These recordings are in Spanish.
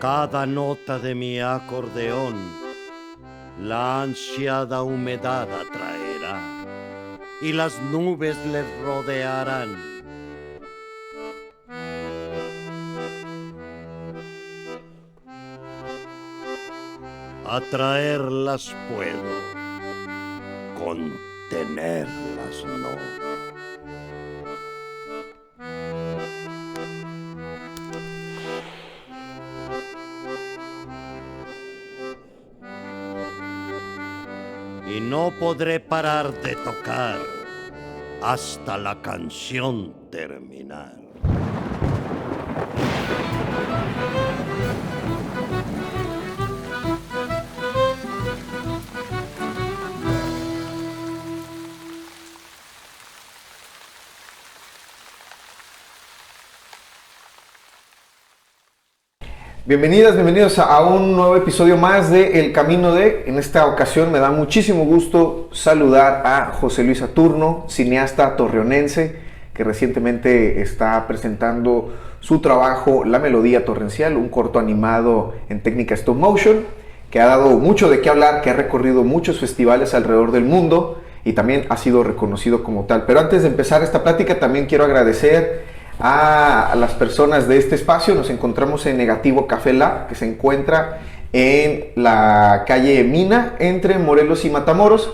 Cada nota de mi acordeón la ansiada humedad atraerá y las nubes le rodearán. Atraerlas puedo, contenerlas no. Y no podré parar de tocar hasta la canción terminar. Bienvenidos a un nuevo episodio más de El Camino de. En esta ocasión me da muchísimo gusto saludar a José Luis Saturno, cineasta torreonense, que recientemente está presentando su trabajo La Melodía Torrencial, un corto animado en técnica stop motion, que ha dado mucho de qué hablar, que ha recorrido muchos festivales alrededor del mundo y también ha sido reconocido como tal. Pero antes de empezar esta plática también quiero agradecer a las personas de este espacio. Nos encontramos en Negativo Café Lab, que se encuentra en la calle Mina, entre Morelos y Matamoros.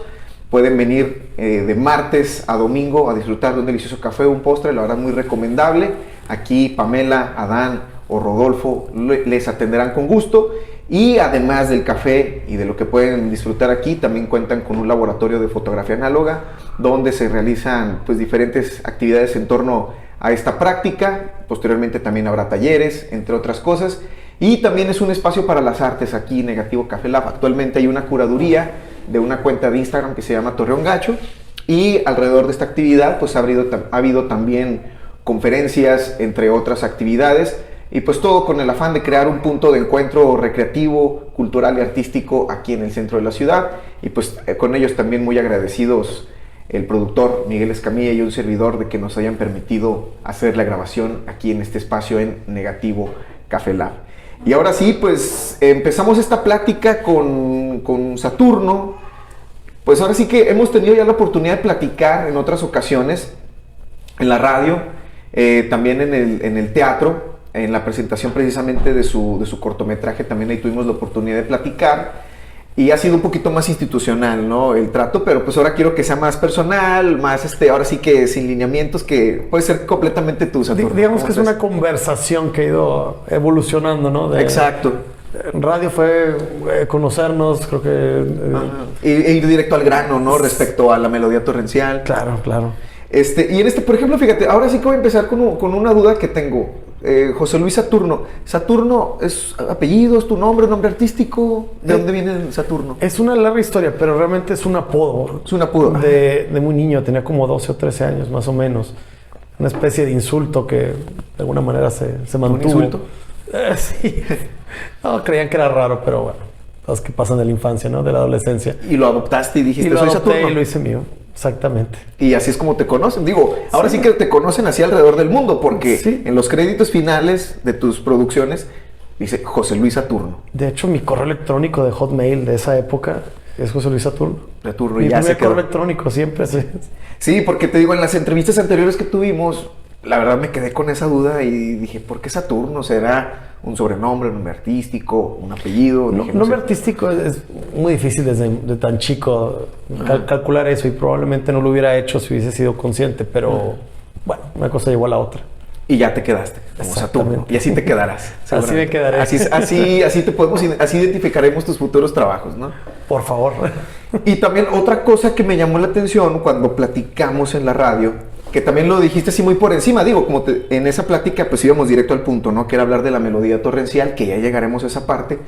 Pueden venir de martes a domingo a disfrutar de un delicioso café, un postre, la verdad muy recomendable. Aquí Pamela, Adán o Rodolfo les atenderán con gusto. Y además del café y de lo que pueden disfrutar aquí, también cuentan con un laboratorio de fotografía análoga, donde se realizan pues diferentes actividades en torno a esta práctica. Posteriormente también habrá talleres, entre otras cosas, y también es un espacio para las artes aquí, Negativo Café Lab. Actualmente hay una curaduría de una cuenta de Instagram que se llama Torreón Gacho, y alrededor de esta actividad pues ha habido también conferencias, entre otras actividades, y pues todo con el afán de crear un punto de encuentro recreativo, cultural y artístico aquí en el centro de la ciudad. Y pues con ellos también muy agradecidos el productor Miguel Escamilla y un servidor de que nos hayan permitido hacer la grabación aquí en este espacio en Negativo Café Lab. Y ahora sí, pues empezamos esta plática con Saturno. Pues ahora sí que hemos tenido ya la oportunidad de platicar en otras ocasiones, en la radio, también en el teatro, en la presentación precisamente de su cortometraje. También ahí tuvimos la oportunidad de platicar. Y ha sido un poquito más institucional, ¿no?, el trato, pero pues ahora quiero que sea más personal, más ahora sí que sin lineamientos, que puede ser completamente tú, Saturno. Digamos que es una conversación que ha ido evolucionando, ¿no? Exacto. En radio fue conocernos, creo que... E ir directo al grano, ¿no?, respecto a La Melodía Torrencial. Claro, claro. Y en por ejemplo, fíjate, ahora sí que voy a empezar con una duda que tengo. José Luis Saturno. ¿Saturno es apellido, es tu nombre, nombre artístico? ¿De dónde viene Saturno? Es una larga historia, pero realmente es un apodo. Es un apodo. De muy niño, tenía como 12 o 13 años más o menos. Una especie de insulto que de alguna manera se mantuvo. ¿Un insulto? Sí. No, creían que era raro, pero bueno, cosas que pasan de la infancia, ¿no? De la adolescencia. Y lo adoptaste y dijiste, soy Saturno. Y lo hice mío. Exactamente. Y así es como te conocen. Digo, ahora sí que te conocen así alrededor del mundo, porque sí, en los créditos finales de tus producciones dice José Luis Saturno. De hecho, mi correo electrónico de Hotmail de esa época es José Luis Saturno. Saturno, mi ya primer se quedó. correo electrónico siempre. Sí, porque te digo, en las entrevistas anteriores que tuvimos, la verdad me quedé con esa duda y dije, ¿por qué Saturno? ¿Será un sobrenombre, un nombre artístico, un apellido? No, dije, nombre artístico es muy difícil desde de tan chico calcular eso, y probablemente no lo hubiera hecho si hubiese sido consciente, pero bueno, una cosa llevó a la otra. Y ya te quedaste como Saturno. Y así te quedarás. Así me quedaré. Así te podemos, así identificaremos tus futuros trabajos, ¿no? Por favor. Y también otra cosa que me llamó la atención cuando platicamos en la radio, que también lo dijiste así muy por encima, digo, como en esa plática pues íbamos directo al punto, ¿no? Que era hablar de La Melodía Torrencial, que ya llegaremos a esa parte.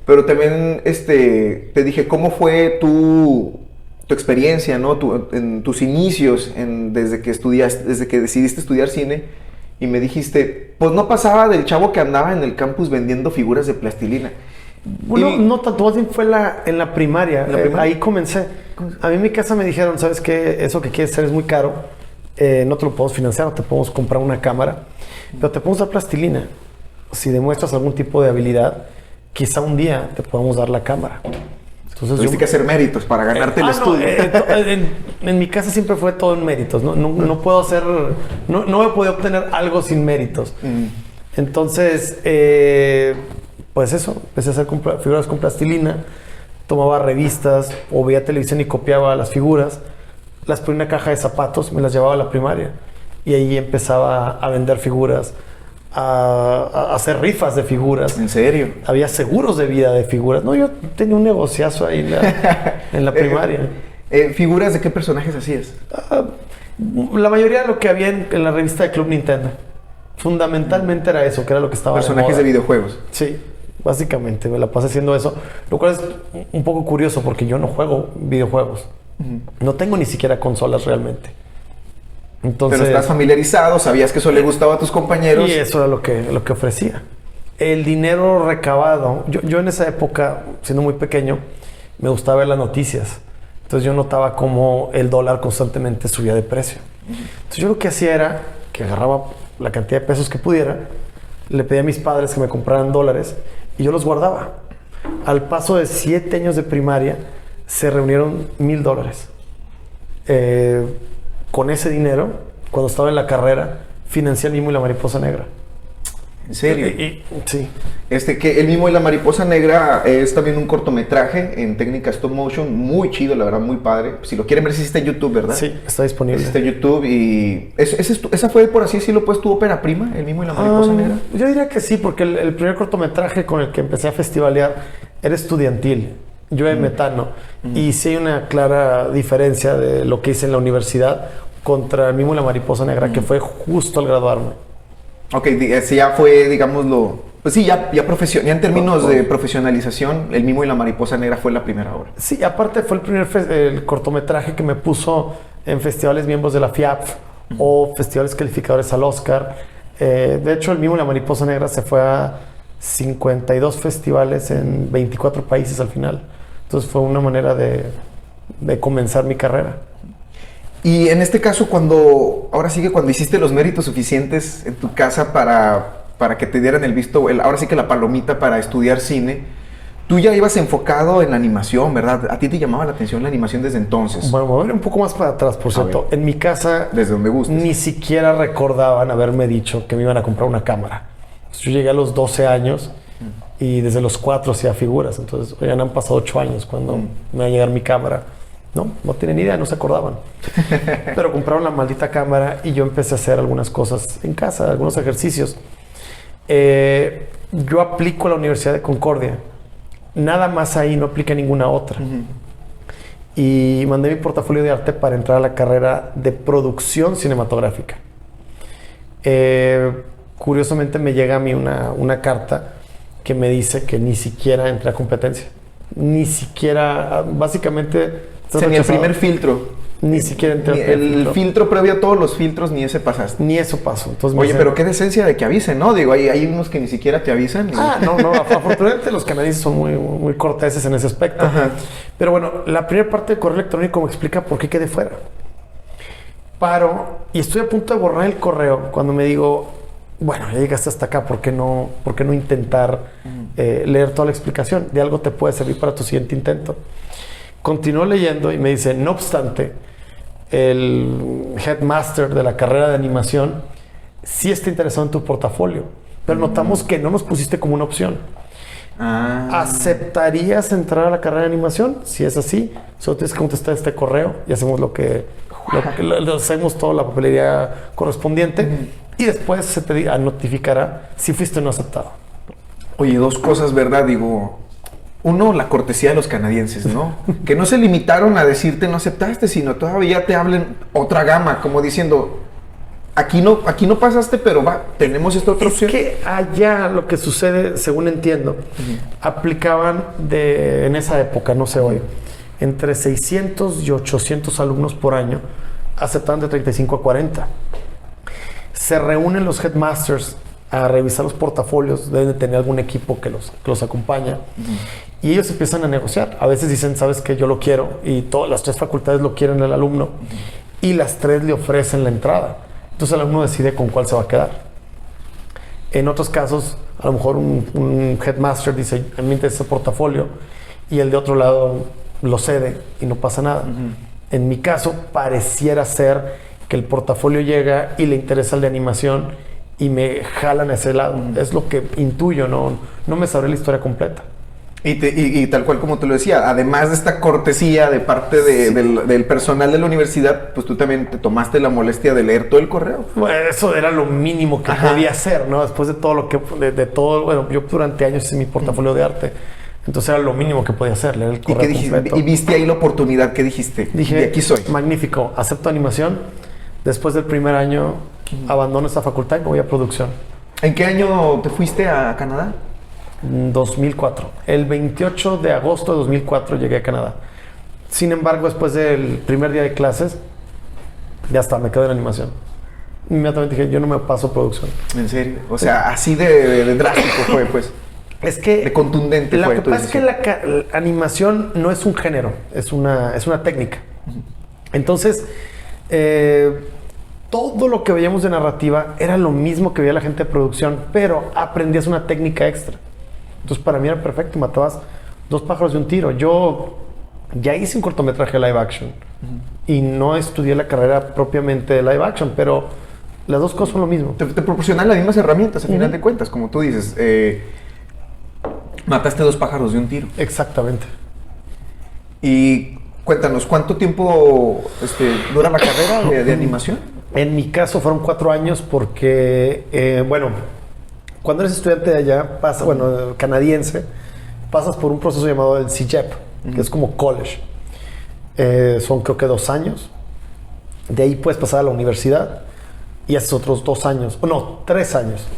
Pero también te dije, ¿cómo fue tu experiencia, ¿no? En tus inicios, desde que decidiste estudiar cine? Y me dijiste, pues no pasaba del chavo que andaba en el campus vendiendo figuras de plastilina. Bueno, no tanto, más bien fue en la primaria. Ahí comencé. A mí en mi casa me dijeron, ¿sabes qué? Eso que quieres hacer es muy caro. No te lo podemos financiar, no te podemos comprar una cámara, pero te podemos dar plastilina. si demuestras algún tipo de habilidad, quizá un día te podamos dar la cámara. Entonces Tuviste que hacer méritos para ganarte el estudio. En mi casa siempre fue todo en méritos. No puedo hacer... No me puedo obtener algo sin méritos. Entonces, pues eso. Empecé a hacer figuras con plastilina. Tomaba revistas o veía televisión y copiaba las figuras. Las ponía en una caja de zapatos. Me las llevaba a la primaria. Y ahí empezaba a vender figuras. A hacer rifas de figuras. ¿En serio? Había seguros de vida de figuras. No, yo tenía un negociazo ahí en la primaria. ¿Figuras de qué personajes hacías? La mayoría de lo que había en la revista de Club Nintendo. Fundamentalmente era eso, que era lo que estaba Personajes de videojuegos. Sí, básicamente me la pasé haciendo eso. Lo cual es un poco curioso porque yo no juego videojuegos. No tengo ni siquiera consolas realmente. Entonces, pero estás familiarizado, sabías que eso le gustaba a tus compañeros. Y eso era lo que ofrecía. El dinero recabado, yo en esa época, siendo muy pequeño, me gustaba ver las noticias. Entonces yo notaba cómo el dólar constantemente subía de precio. Entonces yo lo que hacía era que agarraba la cantidad de pesos que pudiera, le pedía a mis padres que me compraran dólares y yo los guardaba. Al paso de 7 años de primaria, se reunieron $1,000. Con ese dinero, cuando estaba en la carrera, financié el Mimo y la Mariposa Negra. ¿En serio? Sí. Que El Mimo y la Mariposa Negra es también un cortometraje en técnica stop motion, muy chido, la verdad, muy padre. Si lo quieren ver, sí está en YouTube, ¿verdad? Sí, está disponible. Está en YouTube y... ¿Esa fue, por así decirlo, pues, tu ópera prima, El Mimo y la Mariposa Negra? Yo diría que sí, porque el primer cortometraje con el que empecé a festivalear era estudiantil. Yo en Metano. Y sí hay una clara diferencia de lo que hice en la universidad contra El Mimo y la Mariposa Negra, que fue justo al graduarme. Ok, ese ya fue, digámoslo... Pues sí, ya en términos de profesionalización, El Mimo y la Mariposa Negra fue la primera obra. Sí, aparte fue el primer el cortometraje que me puso en festivales miembros de la FIAP o festivales calificadores al Oscar. De hecho, El Mimo y la Mariposa Negra se fue a 52 festivales en 24 países al final. Entonces fue una manera de comenzar mi carrera. Y en este caso, ahora sí que cuando hiciste los méritos suficientes en tu casa para que te dieran el visto, ahora sí que la palomita para estudiar cine, tú ya ibas enfocado en la animación, ¿verdad? ¿A ti te llamaba la atención la animación desde entonces? Bueno, voy a ver un poco más para atrás, por cierto. En mi casa, desde donde gustes, ni siquiera recordaban haberme dicho que me iban a comprar una cámara. Yo llegué a los 12 años y desde los 4 hacía figuras. Entonces, ya han pasado 8 años cuando me va a llegar mi cámara. No tienen idea, no se acordaban. Pero compraron la maldita cámara y yo empecé a hacer algunas cosas en casa, algunos ejercicios. Yo aplico a la Universidad de Concordia. Nada más ahí, no apliqué a ninguna otra. Y mandé mi portafolio de arte para entrar a la carrera de producción cinematográfica. Curiosamente me llega a mí una carta que me dice que ni siquiera entré a competencia. Ni siquiera, básicamente... Ni el primer filtro. Ni siquiera entré el filtro previo a todos los filtros, ni ese pasaste. Ni eso pasó. Entonces oye, pero qué decencia de que avisen, ¿no? Digo, hay unos que ni siquiera te avisan. No. Afortunadamente los canadienses son muy, muy corteses en ese aspecto. Ajá. Pero bueno, la primera parte del correo electrónico me explica por qué quedé fuera. Paro y estoy a punto de borrar el correo cuando me digo, bueno, ya llegaste hasta acá, ¿por qué no intentar leer toda la explicación? De algo te puede servir para tu siguiente intento. Continúo leyendo y me dice, no obstante, el headmaster de la carrera de animación sí está interesado en tu portafolio, pero notamos que no nos pusiste como una opción. ¿Aceptarías entrar a la carrera de animación? Si es así, solo tienes que contestar este correo y hacemos lo hacemos toda la papelería correspondiente y después se te notificará si fuiste o no aceptado. Oye, 2 cosas, ¿verdad? Digo... Uno, la cortesía de los canadienses, ¿no? Que no se limitaron a decirte no aceptaste, sino todavía te hablan otra gama, como diciendo, aquí no pasaste, pero tenemos esta otra opción. Es que allá lo que sucede, según entiendo, aplicaban en esa época, no sé hoy, entre 600 y 800 alumnos por año, aceptaban de 35 a 40. Se reúnen los headmasters a revisar los portafolios, deben de tener algún equipo que los acompaña. Y ellos empiezan a negociar. A veces dicen, sabes que yo lo quiero, y todas las 3 facultades lo quieren el alumno, y las 3 le ofrecen la entrada. Entonces el alumno decide con cuál se va a quedar. En otros casos, a lo mejor un headmaster dice, a mí me interesa ese portafolio, y el de otro lado lo cede y no pasa nada. En mi caso, pareciera ser que el portafolio llega y le interesa el de animación y me jalan a ese lado. Es lo que intuyo, no me sabré la historia completa. Y tal cual como te lo decía, además de esta cortesía de parte del personal de la universidad, pues tú también te tomaste la molestia de leer todo el correo. Bueno, eso era lo mínimo que podía hacer, ¿no? Después de todo lo que, de todo, bueno, yo durante años hice mi portafolio de arte, entonces era lo mínimo que podía hacer, leer el correo completo. Y viste ahí la oportunidad, ¿qué dijiste? Dije, de aquí soy. Magnífico, acepto animación. Después del primer año, abandono esta facultad y me voy a producción. ¿En qué año te fuiste a Canadá? 2004. El 28 de agosto de 2004 llegué a Canadá. Sin embargo, después del primer día de clases, ya está, me quedé en animación. Inmediatamente dije, yo no me paso a producción. ¿En serio? O sea, así de drástico fue, pues. Es que... De contundente lo fue. Lo que pasa es que la animación no es un género, es una técnica. Entonces, todo lo que veíamos de narrativa era lo mismo que veía la gente de producción, pero aprendías una técnica extra. Entonces, para mí era perfecto, matabas 2 pájaros de un tiro. Yo ya hice un cortometraje live action y no estudié la carrera propiamente de live action, pero las dos cosas son lo mismo. Te proporcionan las mismas herramientas, al final de cuentas, como tú dices. Mataste 2 pájaros de un tiro. Exactamente. Y cuéntanos, ¿cuánto tiempo dura la carrera de animación? En mi caso fueron 4 años porque, cuando eres estudiante de allá, canadiense, pasas por un proceso llamado el CEGEP, que es como college. Son creo que 2 años. De ahí puedes pasar a la universidad y haces otros 2 años, 3 años.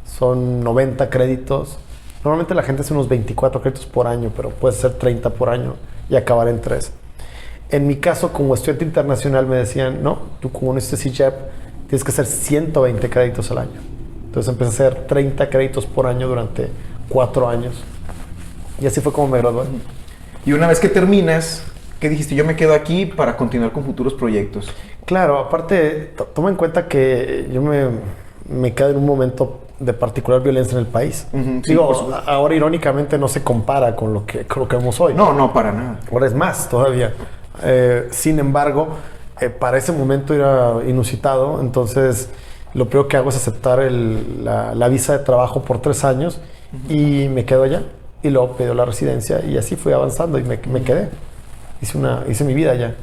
Son 90 créditos. Normalmente la gente hace unos 24 créditos por año, pero puede ser 30 por año y acabar en 3. En mi caso, como estudiante internacional, me decían, no, tú como no hiciste CEGEP, tienes que hacer 120 créditos al año. Entonces empecé a hacer 30 créditos por año durante 4 años. Y así fue como me gradué. Y una vez que terminas, ¿qué dijiste? Yo me quedo aquí para continuar con futuros proyectos. Claro, aparte, toma en cuenta que yo me quedo en un momento de particular violencia en el país. Digo, ahora irónicamente no se compara con lo que vemos hoy. No, para nada. Ahora es más todavía. Sin embargo, para ese momento era inusitado, entonces lo primero que hago es aceptar la visa de trabajo por 3 años y me quedo allá. Y luego pido la residencia y así fui avanzando y me quedé. Hice mi vida allá.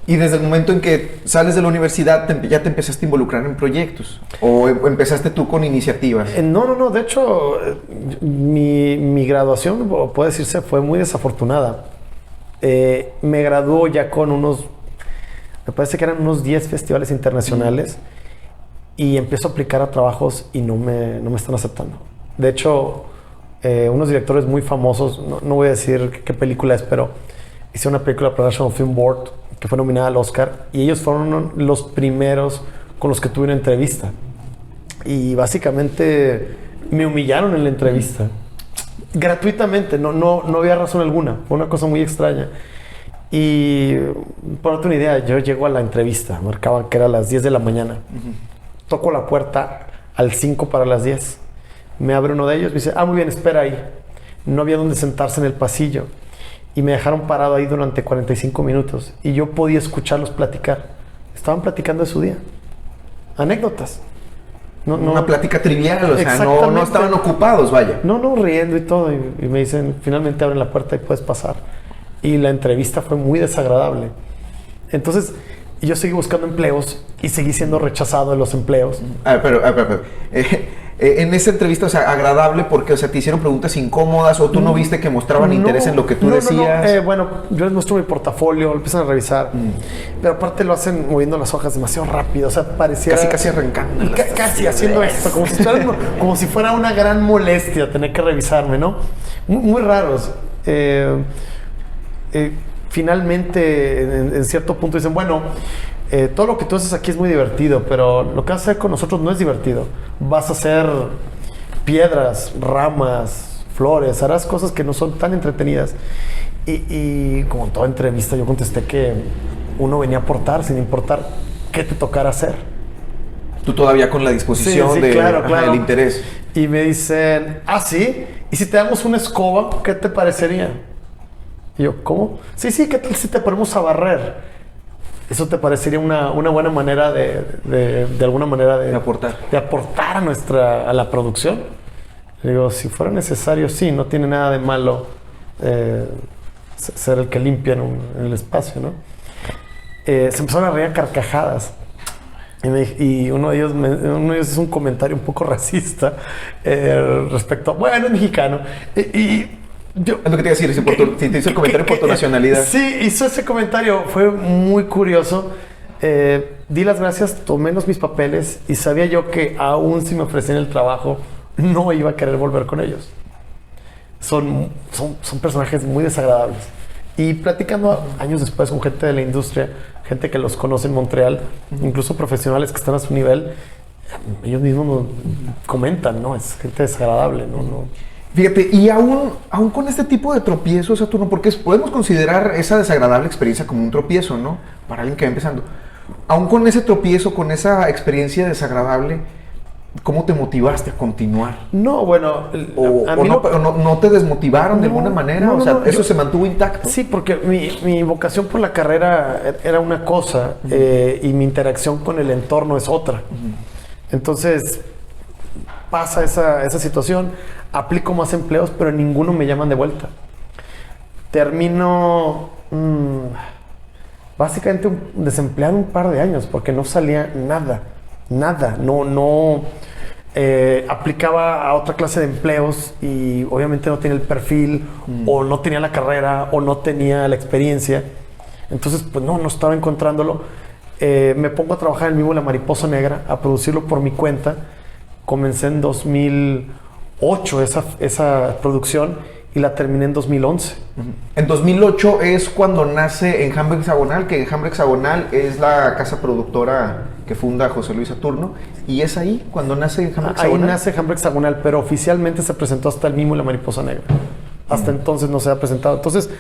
Y desde el momento en que sales de la universidad, ya te empezaste a involucrar en proyectos. ¿O empezaste tú con iniciativas? No. De hecho, mi graduación, puede decirse, fue muy desafortunada. Me graduó ya con me parece que eran unos 10 festivales internacionales y empiezo a aplicar a trabajos y no me están aceptando. De hecho, unos directores muy famosos, no voy a decir qué película es, pero hice una película para National Film Board que fue nominada al Oscar y ellos fueron los primeros con los que tuve una entrevista. Y básicamente me humillaron en la entrevista. Gratuitamente, no había razón alguna. Fue una cosa muy extraña. Y por darte una idea, yo llego a la entrevista, marcaban que era a las 10 de la mañana. Toco la puerta al 5 para las 10. Me abre uno de ellos, me dice, muy bien, espera ahí. No había dónde sentarse en el pasillo. Y me dejaron parado ahí durante 45 minutos. Y yo podía escucharlos platicar. Estaban platicando de su día. Anécdotas. Una plática trivial, o sea, no estaban ocupados, vaya. No, riendo y todo. Y me dicen, finalmente abren la puerta y puedes pasar. Y la entrevista fue muy desagradable. Entonces, yo seguí buscando empleos y seguí siendo rechazado de los empleos. Pero. En esa entrevista, o sea, agradable porque, o sea, te hicieron preguntas incómodas o tú no viste que mostraban interés en lo que tú decías. Bueno, yo les muestro mi portafolio, lo empiezan a revisar. Pero aparte lo hacen moviendo las hojas demasiado rápido. O sea, parecía... Casi arrancando. Casi haciendo esto, como si fuera una gran molestia tener que revisarme, ¿no? Muy raros. Finalmente, en cierto punto dicen, bueno... todo lo que tú haces aquí es muy divertido, pero lo que vas a hacer con nosotros no es divertido. Vas a hacer piedras, ramas, flores, harás cosas que no son tan entretenidas. Y como en toda entrevista yo contesté que uno venía a aportar sin importar qué te tocara hacer. Tú todavía con la disposición Sí, claro. el interés. Y me dicen, sí, ¿y si te damos una escoba, qué te parecería? Y yo, ¿cómo? Sí, ¿qué tal si te ponemos a barrer? ¿Eso te parecería una buena manera de alguna manera de aportar? De aportar a la producción. Le digo, si fuera necesario, sí, no tiene nada de malo ser el que limpia en el espacio, ¿no? Se empezaron a reír a carcajadas. Y uno de ellos hizo un comentario un poco racista respecto a, bueno, es mexicano. Yo, es lo que te iba a decir, si te hizo el comentario por tu nacionalidad. Sí, hizo ese comentario, fue muy curioso. Di las gracias, tomé mis papeles y sabía yo que aún si me ofrecían el trabajo, no iba a querer volver con ellos. Son personajes muy desagradables. Y platicando años después con gente de la industria, gente que los conoce en Montreal, incluso profesionales que están a su nivel, ellos mismos nos comentan, ¿no? Es gente desagradable, ¿no? Fíjate, y aún con este tipo de tropiezos, Saturno, porque podemos considerar esa desagradable experiencia como un tropiezo, ¿no? Para alguien que va empezando. Aún con ese tropiezo, con esa experiencia desagradable, ¿cómo te motivaste a continuar? No, bueno... ¿No te desmotivaron de alguna manera? ¿Eso se mantuvo intacto? Sí, porque mi vocación por la carrera era una cosa y mi interacción con el entorno es otra. Entonces, pasa esa situación, aplico más empleos, pero ninguno me llaman de vuelta. Termino básicamente desempleado un par de años porque no salía nada. Aplicaba a otra clase de empleos y obviamente no tenía el perfil o no tenía la carrera o no tenía la experiencia. Entonces, pues no estaba encontrándolo. Me pongo a trabajar en Mimo La Mariposa Negra, a producirlo por mi cuenta. Comencé en 2008 esa producción y la terminé en 2011. En 2008 es cuando nace Enjambre Hexagonal, que Enjambre Hexagonal es la casa productora que funda José Luis Saturno, y es ahí cuando nace Enjambre Hexagonal. Ahí nace Enjambre Hexagonal, pero oficialmente se presentó hasta el Mimo y La Mariposa Negra. Hasta entonces no se ha presentado. Entonces,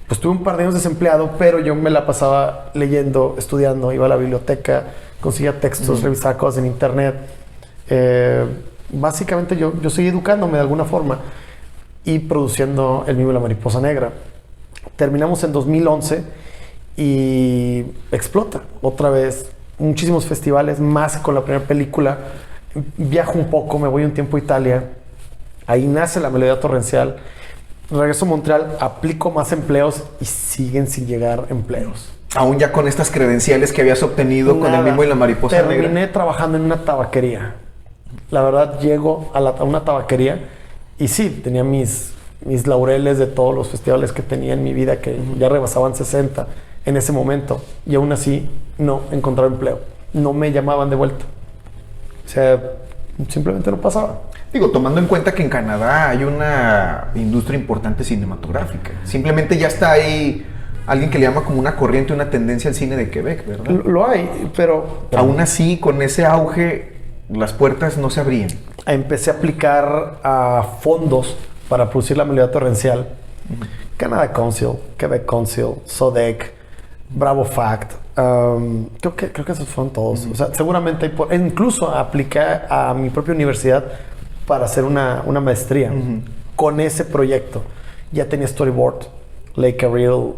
pues tuve un par de años desempleado, pero yo me la pasaba leyendo, estudiando, iba a la biblioteca, conseguía textos, revisaba cosas en internet. Básicamente yo seguí educándome de alguna forma y produciendo el Mimo y La Mariposa Negra. Terminamos en 2011 y explota otra vez. Muchísimos festivales, más con la primera película. Viajo un poco, me voy un tiempo a Italia. Ahí nace La Melodía Torrencial. Regreso a Montreal, aplico más empleos y siguen sin llegar empleos. Aún ya con estas credenciales que habías obtenido con el Mimo y La Mariposa Negra. Terminé trabajando en una tabaquería. La verdad, llego a una tabaquería y sí, tenía mis laureles de todos los festivales que tenía en mi vida, que ya rebasaban 60 en ese momento. Y aún así, no encontraba empleo. No me llamaban de vuelta. O sea, simplemente no pasaba. Digo, tomando en cuenta que en Canadá hay una industria importante cinematográfica. Simplemente ya está ahí alguien que le llama como una corriente, una tendencia al cine de Quebec, ¿verdad? Lo hay, pero... Aún así, con ese auge, las puertas no se abrían. Empecé a aplicar a fondos para producir La Melodía Torrencial. Canada Council, Quebec Council, SODEC, Bravo Fact. Creo que esos fueron todos. O sea, seguramente incluso apliqué a mi propia universidad para hacer una maestría con ese proyecto. Ya tenía storyboard, Lake Reel,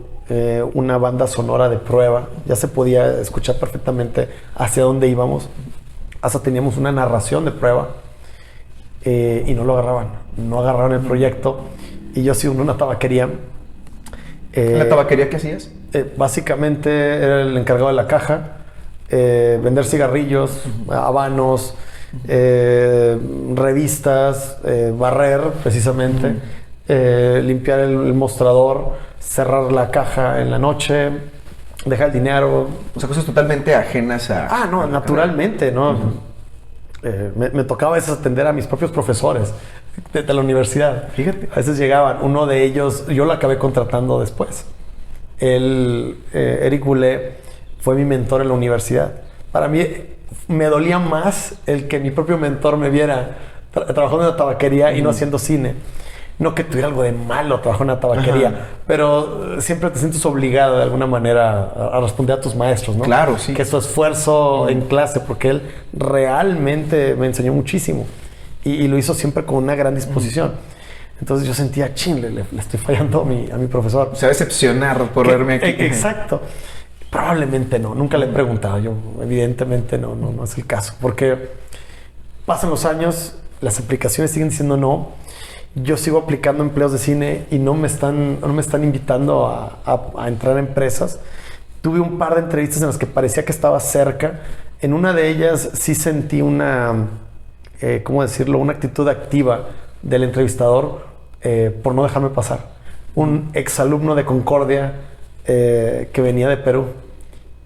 una banda sonora de prueba. Ya se podía escuchar perfectamente hacia dónde íbamos. Hasta teníamos una narración de prueba y no lo agarraban. No agarraron el proyecto y yo sigo en una tabaquería. ¿En la tabaquería qué hacías? Básicamente era el encargado de la caja, vender cigarrillos, habanos, revistas, barrer precisamente, limpiar el mostrador, cerrar la caja en la noche, dejar el dinero. O sea, cosas totalmente ajenas a... no, naturalmente, ¿no? Me tocaba a veces atender a mis propios profesores de la universidad. Fíjate. A veces llegaban, uno de ellos, yo lo acabé contratando después. Eric Goulet, fue mi mentor en la universidad. Para mí me dolía más el que mi propio mentor me viera trabajando en la tabaquería y no haciendo cine. No que tuviera algo de malo trabajar en una tabaquería, pero siempre te sientes obligado de alguna manera a responder a tus maestros, ¿no? Claro, sí. Que su esfuerzo en clase, porque él realmente me enseñó muchísimo y lo hizo siempre con una gran disposición. Entonces yo sentía, le estoy fallando a mi profesor. Se va a decepcionar por verme aquí. Exacto. Probablemente no, nunca le he preguntado. Yo, evidentemente, no es el caso. Porque pasan los años, las aplicaciones siguen diciendo no. Yo sigo aplicando empleos de cine y no me están invitando a entrar a empresas. Tuve un par de entrevistas en las que parecía que estaba cerca. En una de ellas sí sentí una, ¿cómo decirlo? Una actitud activa del entrevistador por no dejarme pasar. Un exalumno de Concordia que venía de Perú.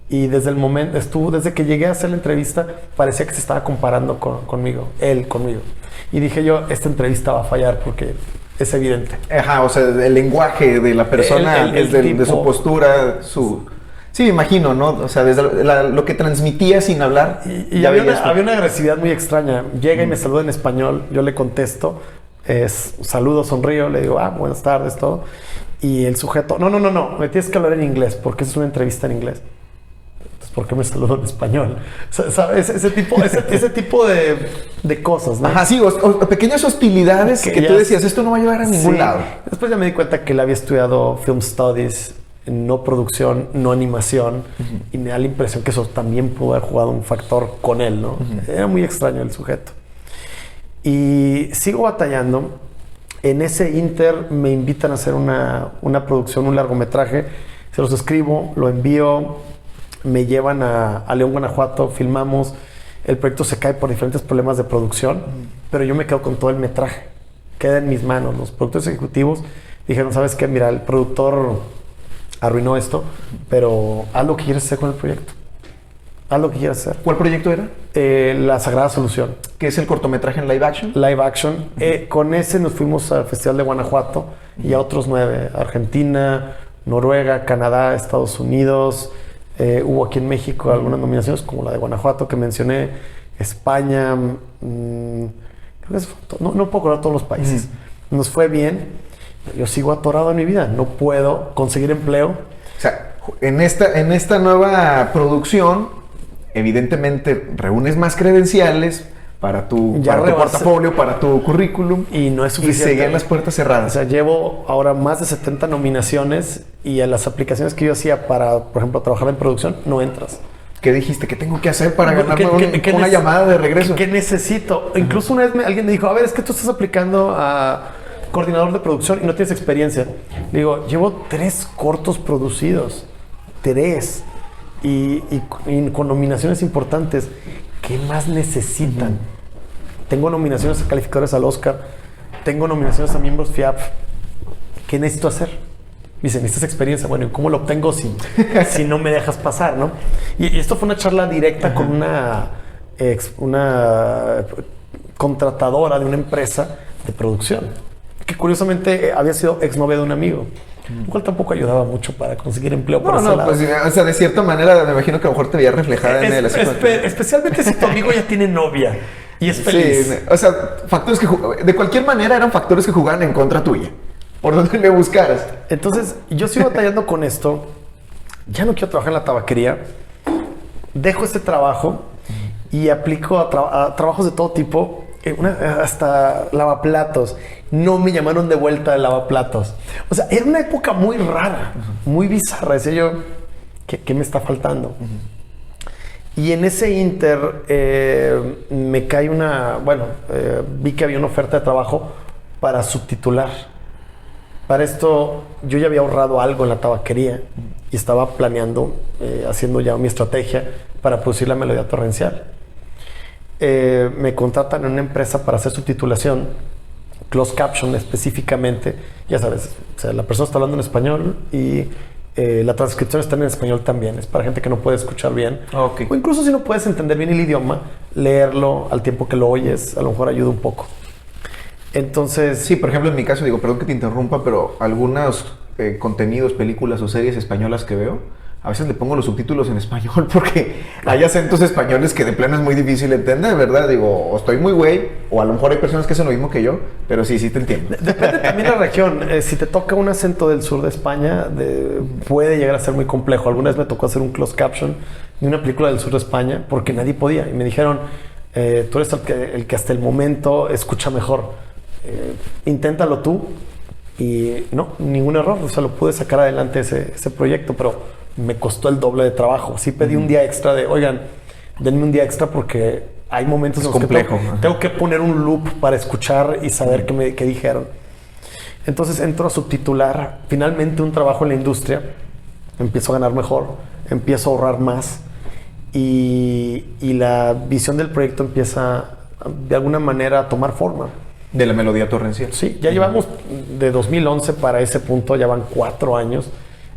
Y desde el momento, desde que llegué a hacer la entrevista, parecía que se estaba comparando conmigo. Y dije yo, esta entrevista va a fallar porque es evidente. Ajá, o sea, el lenguaje de la persona, de su postura, Sí, me imagino, ¿no? O sea, desde lo que transmitía sin hablar. Y había una agresividad muy extraña. Llega y me saluda en español, yo le contesto, saludo, sonrío, le digo, buenas tardes, todo. Y el sujeto, no, me tienes que hablar en inglés porque es una entrevista en inglés. Entonces, ¿por qué me saludo en español? ¿Sabes? Ese tipo de cosas, ¿no? Ajá, sí, o pequeñas hostilidades que tú decías, esto no va a llevar a ningún lado. Después ya me di cuenta que él había estudiado Film Studies, no producción, no animación, y me da la impresión que eso también pudo haber jugado un factor con él, ¿no? Era muy extraño el sujeto. Y sigo batallando. En ese inter me invitan a hacer una producción, un largometraje. Se los escribo, lo envío, me llevan a León, Guanajuato, filmamos. El proyecto se cae por diferentes problemas de producción, pero yo me quedo con todo el metraje. Queda en mis manos. Los productores ejecutivos dijeron, ¿sabes qué? Mira, el productor arruinó esto, pero haz lo que quieres hacer con el proyecto. Haz lo que quieras hacer. ¿Cuál proyecto era? La Sagrada Solución. ¿Qué es el cortometraje en live action? Live action. Con ese nos fuimos al Festival de Guanajuato y a otros 9. Argentina, Noruega, Canadá, Estados Unidos. Hubo aquí en México algunas nominaciones, como la de Guanajuato que mencioné. España. Creo que no puedo acordar todos los países. Nos fue bien. Yo sigo atorado en mi vida. No puedo conseguir empleo. O sea, en esta nueva producción, evidentemente reúnes más credenciales para tu portafolio, para tu currículum. Y no es suficiente. Y seguían las puertas cerradas. O sea, llevo ahora más de 70 nominaciones y a las aplicaciones que yo hacía para, por ejemplo, trabajar en producción, no entras. ¿Qué dijiste? ¿Qué tengo que hacer para ganarme una llamada de regreso? ¿Qué necesito? Incluso una vez alguien me dijo, a ver, es que tú estás aplicando a coordinador de producción y no tienes experiencia. Le digo, llevo 3 cortos producidos. 3. Y con nominaciones importantes. ¿Qué más necesitan? Tengo nominaciones a calificadores al Oscar. Tengo nominaciones a miembros FIAP. ¿Qué necesito hacer? Dicen, necesitas experiencia. Bueno, ¿y cómo lo obtengo si no me dejas pasar, no? Y esto fue una charla directa con una contratadora de una empresa de producción, que curiosamente había sido exnovia de un amigo. Lo cual tampoco ayudaba mucho para conseguir empleo por ese lado. Pues, o sea, de cierta manera me imagino que a lo mejor te veía reflejada en la situación. Especialmente si tu amigo ya tiene novia y es feliz. Sí, o sea, factores que de cualquier manera eran factores que jugaban en contra tuya, por donde le buscaras. Entonces, yo sigo batallando con esto. Ya no quiero trabajar en la tabaquería. Dejo este trabajo y aplico a trabajos de todo tipo. Hasta lavaplatos. No me llamaron de vuelta de lavaplatos. O sea, era una época muy rara, muy bizarra. Decía yo, ¿qué me está faltando? Y en ese inter me cae vi que había una oferta de trabajo para subtitular. Para esto yo ya había ahorrado algo en la tabaquería y estaba planeando, haciendo ya mi estrategia para producir la melodía torrencial. Me contratan en una empresa para hacer subtitulación, closed caption específicamente. Ya sabes, o sea, la persona está hablando en español y la transcripción está en español también. Es para gente que no puede escuchar bien. Okay. O incluso si no puedes entender bien el idioma, leerlo al tiempo que lo oyes, a lo mejor ayuda un poco. Entonces... Sí, por ejemplo, en mi caso, digo, perdón que te interrumpa, pero algunos contenidos, películas o series españolas que veo, a veces le pongo los subtítulos en español porque hay acentos españoles que de plano es muy difícil entender, ¿verdad? Digo, o estoy muy güey, o a lo mejor hay personas que hacen lo mismo que yo, pero sí te entiendo. Depende también de la región. Si te toca un acento del sur de España, puede llegar a ser muy complejo. Alguna vez me tocó hacer un closed caption de una película del sur de España porque nadie podía. Y me dijeron, tú eres el que hasta el momento escucha mejor. Inténtalo tú. Y no, ningún error. O sea, lo pude sacar adelante ese proyecto, pero me costó el doble de trabajo. Sí pedí un día extra de, oigan, denme un día extra porque hay momentos en los complejo. que tengo que poner un loop para escuchar y saber qué dijeron. Entonces entro a subtitular, finalmente un trabajo en la industria, empiezo a ganar mejor, empiezo a ahorrar más y la visión del proyecto empieza de alguna manera a tomar forma. De la melodía torrencial. Sí, ya llevamos de 2011 para ese punto, ya van 4 años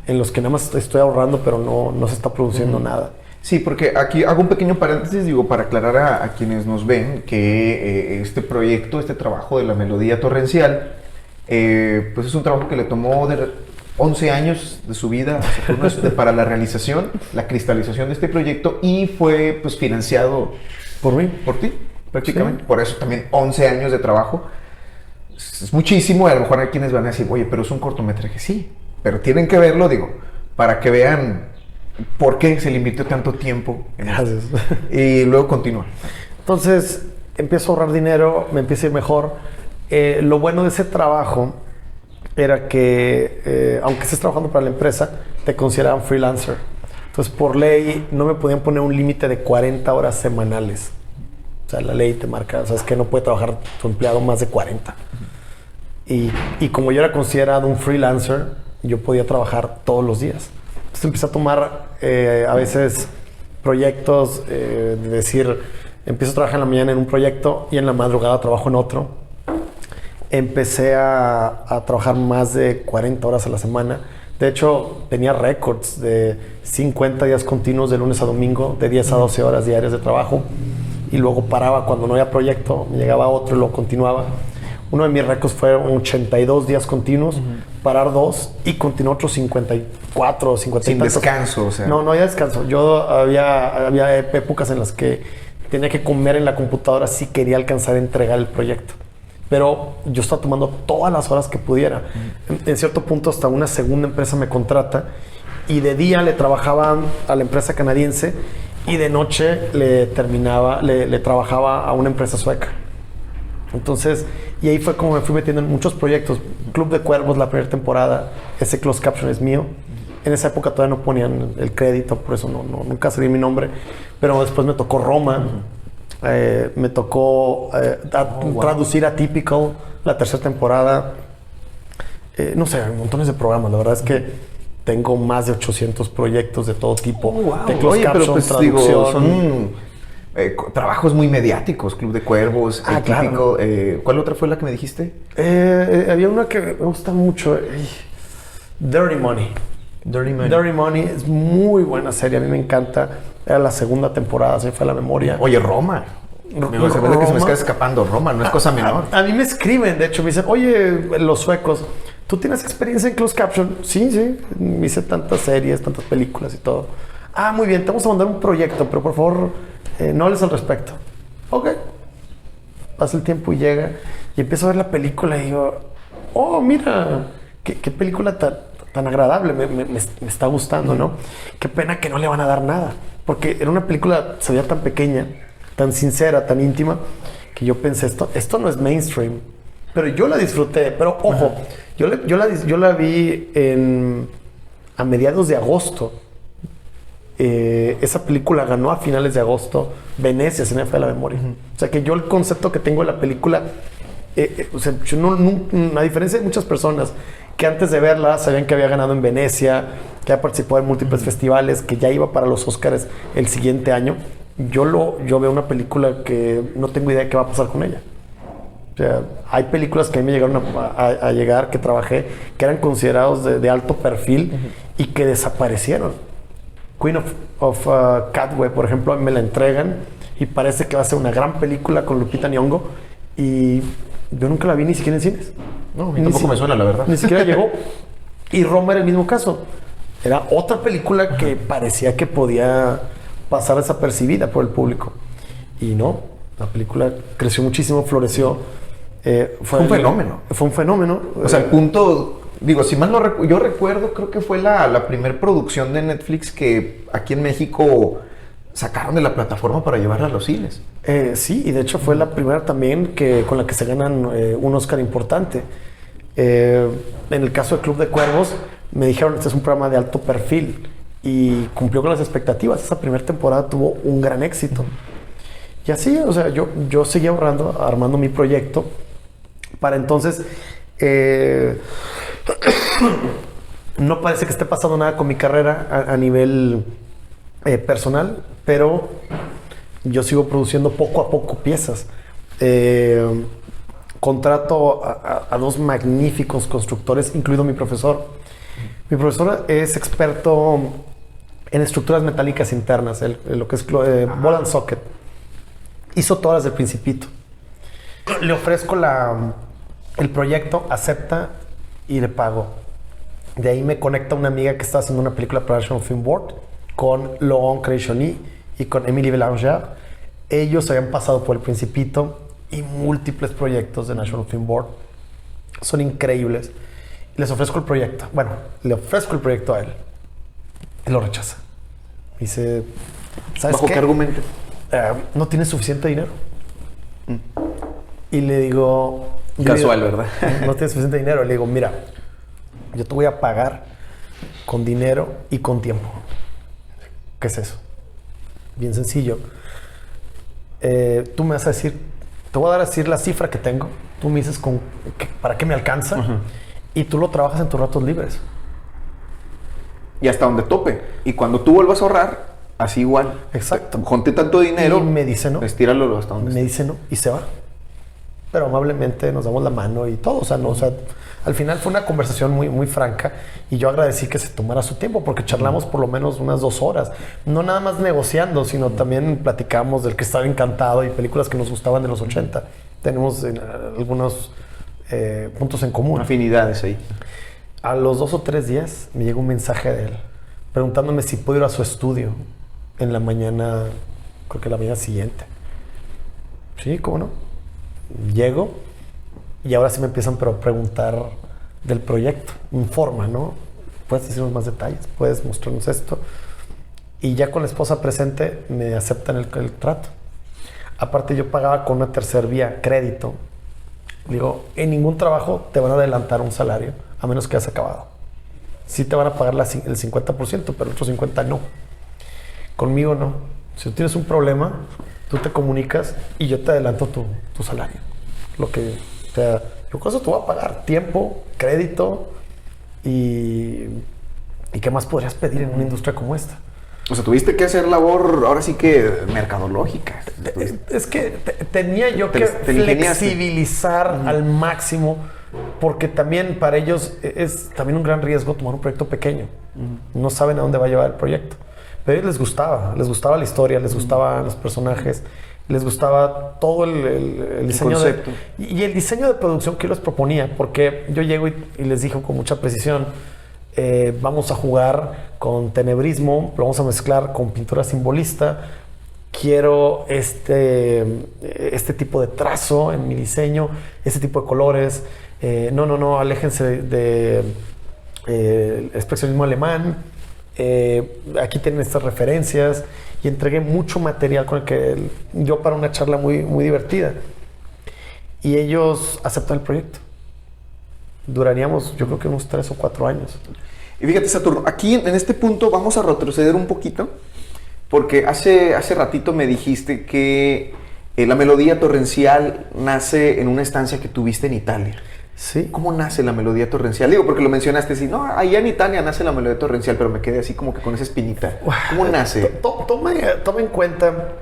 en los que nada más estoy ahorrando, pero no se está produciendo nada. Sí, porque aquí hago un pequeño paréntesis, digo, para aclarar a quienes nos ven que este proyecto, este trabajo de la melodía torrencial, pues es un trabajo que le tomó 11 años de su vida a Saturno para la realización, la cristalización de este proyecto y fue pues financiado por mí, por ti, prácticamente. Sí. Por eso también 11 años de trabajo. Es muchísimo, a lo mejor hay quienes van a decir, oye, pero es un cortometraje, sí. Pero tienen que verlo, digo, para que vean por qué se le invirtió tanto tiempo. Gracias. Y luego continúa. Entonces, empiezo a ahorrar dinero, me empieza a ir mejor. Lo bueno de ese trabajo era que, aunque estés trabajando para la empresa, te consideraban freelancer. Entonces, por ley, no me podían poner un límite de 40 horas semanales. O sea, la ley te marca, o sea, es que no puede trabajar tu empleado más de 40. Y como yo era considerado un freelancer, yo podía trabajar todos los días. Entonces empecé a tomar a veces proyectos, de decir, empiezo a trabajar en la mañana en un proyecto y en la madrugada trabajo en otro. Empecé a trabajar más de 40 horas a la semana. De hecho, tenía récords de 50 días continuos de lunes a domingo, de 10 a 12 horas diarias de trabajo. Y luego paraba cuando no había proyecto, me llegaba otro y lo continuaba. Uno de mis récords fue 82 días continuos, parar 2 y continuar otros 54 o 50 Sin descanso, o sea. No había descanso. Yo había épocas en las que tenía que comer en la computadora si quería alcanzar a entregar el proyecto. Pero yo estaba tomando todas las horas que pudiera. En cierto punto hasta una segunda empresa me contrata y de día le trabajaba a la empresa canadiense y de noche le trabajaba a una empresa sueca. Entonces, y ahí fue como me fui metiendo en muchos proyectos. Club de Cuervos, la primera temporada, ese closed caption es mío. En esa época todavía no ponían el crédito, por eso nunca salí mi nombre. Pero después me tocó Roma, me tocó traducir Atypical, la tercera temporada. No sé, montones de programas. La verdad es que tengo más de 800 proyectos de todo tipo. De closed Oye, caption, pero pues traducción. digo, son trabajos muy mediáticos, Club de Cuervos, claro. ¿Cuál otra fue la que me dijiste? Había una que me gusta mucho, Dirty Money. Dirty Money es muy buena serie, a mí me encanta. Era la segunda temporada, se me fue a la memoria. Oye, Roma. Me parece que se me está escapando Roma, no es cosa menor. A mí me escriben, de hecho, me dicen, oye, los suecos, ¿tú tienes experiencia en closed caption? Sí, hice tantas series, tantas películas y todo. Ah, muy bien, te vamos a mandar un proyecto, pero por favor, no hables al respecto. Ok. Pasa el tiempo y llega y empiezo a ver la película y digo, oh, mira, qué película tan agradable, me está gustando, ¿no? Qué pena que no le van a dar nada, porque era una película, se veía tan pequeña, tan sincera, tan íntima, que yo pensé, esto no es mainstream, pero yo la disfruté. Pero ojo, yo la vi a mediados de agosto. Esa película ganó a finales de agosto Venecia, se me fue la memoria. O sea que yo el concepto que tengo de la película, o sea, a diferencia de muchas personas que antes de verla sabían que había ganado en Venecia, que había participado en múltiples festivales, que ya iba para los Óscares el siguiente año, yo veo una película que no tengo idea de qué va a pasar con ella. O sea, hay películas que a mí me llegaron a llegar, que trabajé, que eran considerados de alto perfil y que desaparecieron. Queen of Catway, por ejemplo, me la entregan y parece que va a ser una gran película con Lupita Nyong'o y yo nunca la vi ni siquiera en cines. No, a mí tampoco me suena, la verdad. Ni siquiera llegó. Y Roma era el mismo caso. Era otra película que parecía que podía pasar desapercibida por el público. Y no, la película creció muchísimo, floreció. Fue un fenómeno. Fue un fenómeno. O sea, el punto, digo, si mal no recuerdo, yo recuerdo, creo que fue la primera producción de Netflix que aquí en México sacaron de la plataforma para llevarla a los cines. Sí, y de hecho fue la primera también con la que se ganan un Oscar importante. En el caso de Club de Cuervos, me dijeron, este es un programa de alto perfil y cumplió con las expectativas. Esa primera temporada tuvo un gran éxito. Y así, o sea, yo seguía ahorrando, armando mi proyecto. Para entonces, no parece que esté pasando nada con mi carrera a nivel personal, pero yo sigo produciendo poco a poco piezas. Contrato a dos magníficos constructores, incluido mi profesor. Mi profesor es experto en estructuras metálicas internas, lo que es ball and socket. Hizo todas desde el Principito. Le ofrezco el proyecto, acepta y le pago. De ahí me conecta una amiga que está haciendo una película para National Film Board con Laurent Crechony y con Émilie Bélanger. Ellos habían pasado por el Principito y múltiples proyectos de National Film Board. Son increíbles. Les ofrezco el proyecto. Bueno, le ofrezco el proyecto a él. Él lo rechaza. Dice, ¿sabes ¿Bajo qué argumento? No tienes suficiente dinero. Y le digo... Casual, ¿verdad? No tienes suficiente dinero. Le digo, mira, yo te voy a pagar con dinero y con tiempo. ¿Qué es eso? Bien sencillo. Tú me vas a decir, te voy a dar a decir la cifra que tengo. Tú me dices para qué me alcanza. Uh-huh. Y tú lo trabajas en tus ratos libres. Y hasta donde tope. Y cuando tú vuelvas a ahorrar, así igual. Exacto. Junté tanto dinero. Y me dice no. Estíralo hasta donde me dice no y se va. Pero amablemente nos damos la mano y todo. O sea, no, o sea, al final fue una conversación muy, muy franca y yo agradecí que se tomara su tiempo porque charlamos por lo menos unas 2 horas. No nada más negociando, sino también platicamos del Cristal Encantado y películas que nos gustaban de los 80. Tenemos algunos puntos en común. Afinidades ahí. A los 2 o 3 días me llegó un mensaje de él preguntándome si puedo ir a su estudio en la mañana, creo que la mañana siguiente. Sí, ¿cómo no? Llego y ahora sí me empiezan a preguntar del proyecto, en forma, ¿no? ¿Puedes decirnos más detalles? ¿Puedes mostrarnos esto? Y ya con la esposa presente me aceptan el trato. Aparte yo pagaba con una tercer vía, crédito. Digo, en ningún trabajo te van a adelantar un salario, a menos que hayas acabado. Sí te van a pagar el 50%, pero el otro 50% no. Conmigo no. Si tú tienes un problema, tú te comunicas y yo te adelanto tu salario. Lo que yo con eso te voy a pagar tiempo, crédito y ¿qué más podrías pedir en una industria como esta? O sea, tuviste que hacer labor, ahora sí que mercadológica. Es que tenía yo que flexibilizar al máximo, porque también para ellos es también un gran riesgo tomar un proyecto pequeño. No saben a dónde va a llevar el proyecto. Pero a ellos les gustaba la historia, les gustaban los personajes, les gustaba todo el diseño concepto. Y el diseño de producción que yo les proponía, porque yo llego y les dije con mucha precisión, vamos a jugar con tenebrismo, lo vamos a mezclar con pintura simbolista, quiero este tipo de trazo en mi diseño, este tipo de colores, no, aléjense de expresionismo alemán, aquí tienen estas referencias y entregué mucho material con el que yo para una charla muy, muy divertida y ellos aceptan el proyecto. Duraríamos yo creo que unos 3 o 4 años. Y fíjate, Saturno, aquí en este punto vamos a retroceder un poquito porque hace ratito me dijiste que la melodía torrencial nace en una estancia que tuviste en Italia. Sí. ¿Cómo nace la melodía torrencial? Digo, porque lo mencionaste así, no, allá en Italia nace la melodía torrencial, pero me quedé así como que con esa espinita. ¿Cómo nace? Toma en cuenta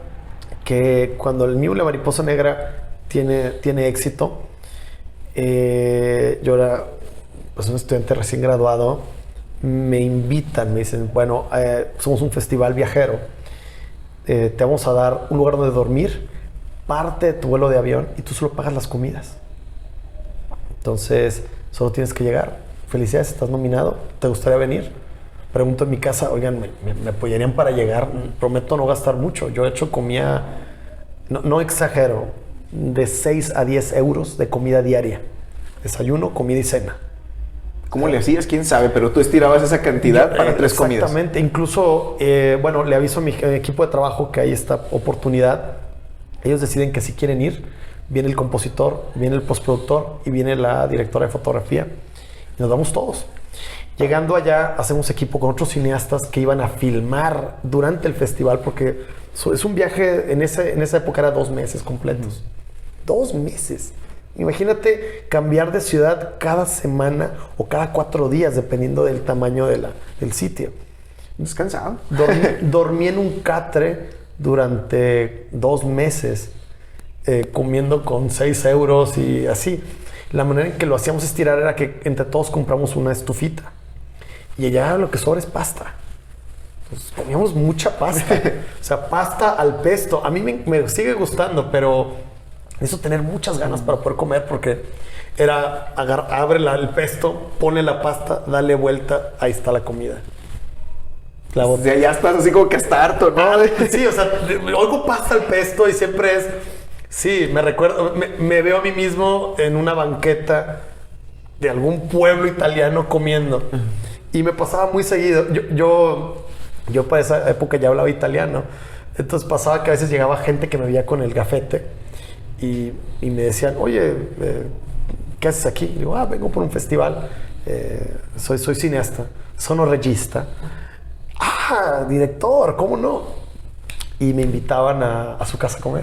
que cuando el Niebla Mariposa Negra tiene éxito, yo era pues, un estudiante recién graduado, me invitan, me dicen, bueno, somos un festival viajero, te vamos a dar un lugar donde dormir, parte de tu vuelo de avión y tú solo pagas las comidas. Entonces, solo tienes que llegar. Felicidades, estás nominado. ¿Te gustaría venir? pregunto en mi casa, oigan, ¿me apoyarían para llegar? Prometo no gastar mucho. Yo, de hecho, comía, no exagero, de 6 a 10 euros de comida diaria. Desayuno, comida y cena. ¿Cómo le hacías? ¿Quién sabe? Pero tú estirabas esa cantidad para 3 comidas. Exactamente. Incluso, bueno, le aviso a mi equipo de trabajo que hay esta oportunidad. Ellos deciden que si quieren ir. Viene el compositor, viene el postproductor y viene la directora de fotografía. Y nos vamos todos. Llegando allá, hacemos equipo con otros cineastas que iban a filmar durante el festival, porque es un viaje, en esa época era 2 meses completos. 2 meses. Imagínate cambiar de ciudad cada semana o cada 4 días, dependiendo del tamaño del sitio. Descansado. Dormí en un catre durante 2 meses, comiendo con 6 euros y así. La manera en que lo hacíamos estirar era que entre todos compramos una estufita. Y allá lo que sobra es pasta. Entonces, comíamos mucha pasta. O sea, pasta al pesto. A mí me sigue gustando, pero necesito tener muchas ganas para poder comer, porque era abre el pesto, pone la pasta, dale vuelta, ahí está la comida. O sea, ya estás así como que hasta harto, ¿no? Sí, o sea, oigo pasta al pesto y siempre es... Sí, me recuerdo, me veo a mí mismo en una banqueta de algún pueblo italiano comiendo. Y me pasaba muy seguido. Yo para esa época ya hablaba italiano. Entonces pasaba que a veces llegaba gente que me veía con el gafete y me decían, oye, ¿qué haces aquí? Y digo, vengo por un festival. Soy cineasta, sono regista. Director, ¿cómo no? Y me invitaban a su casa a comer.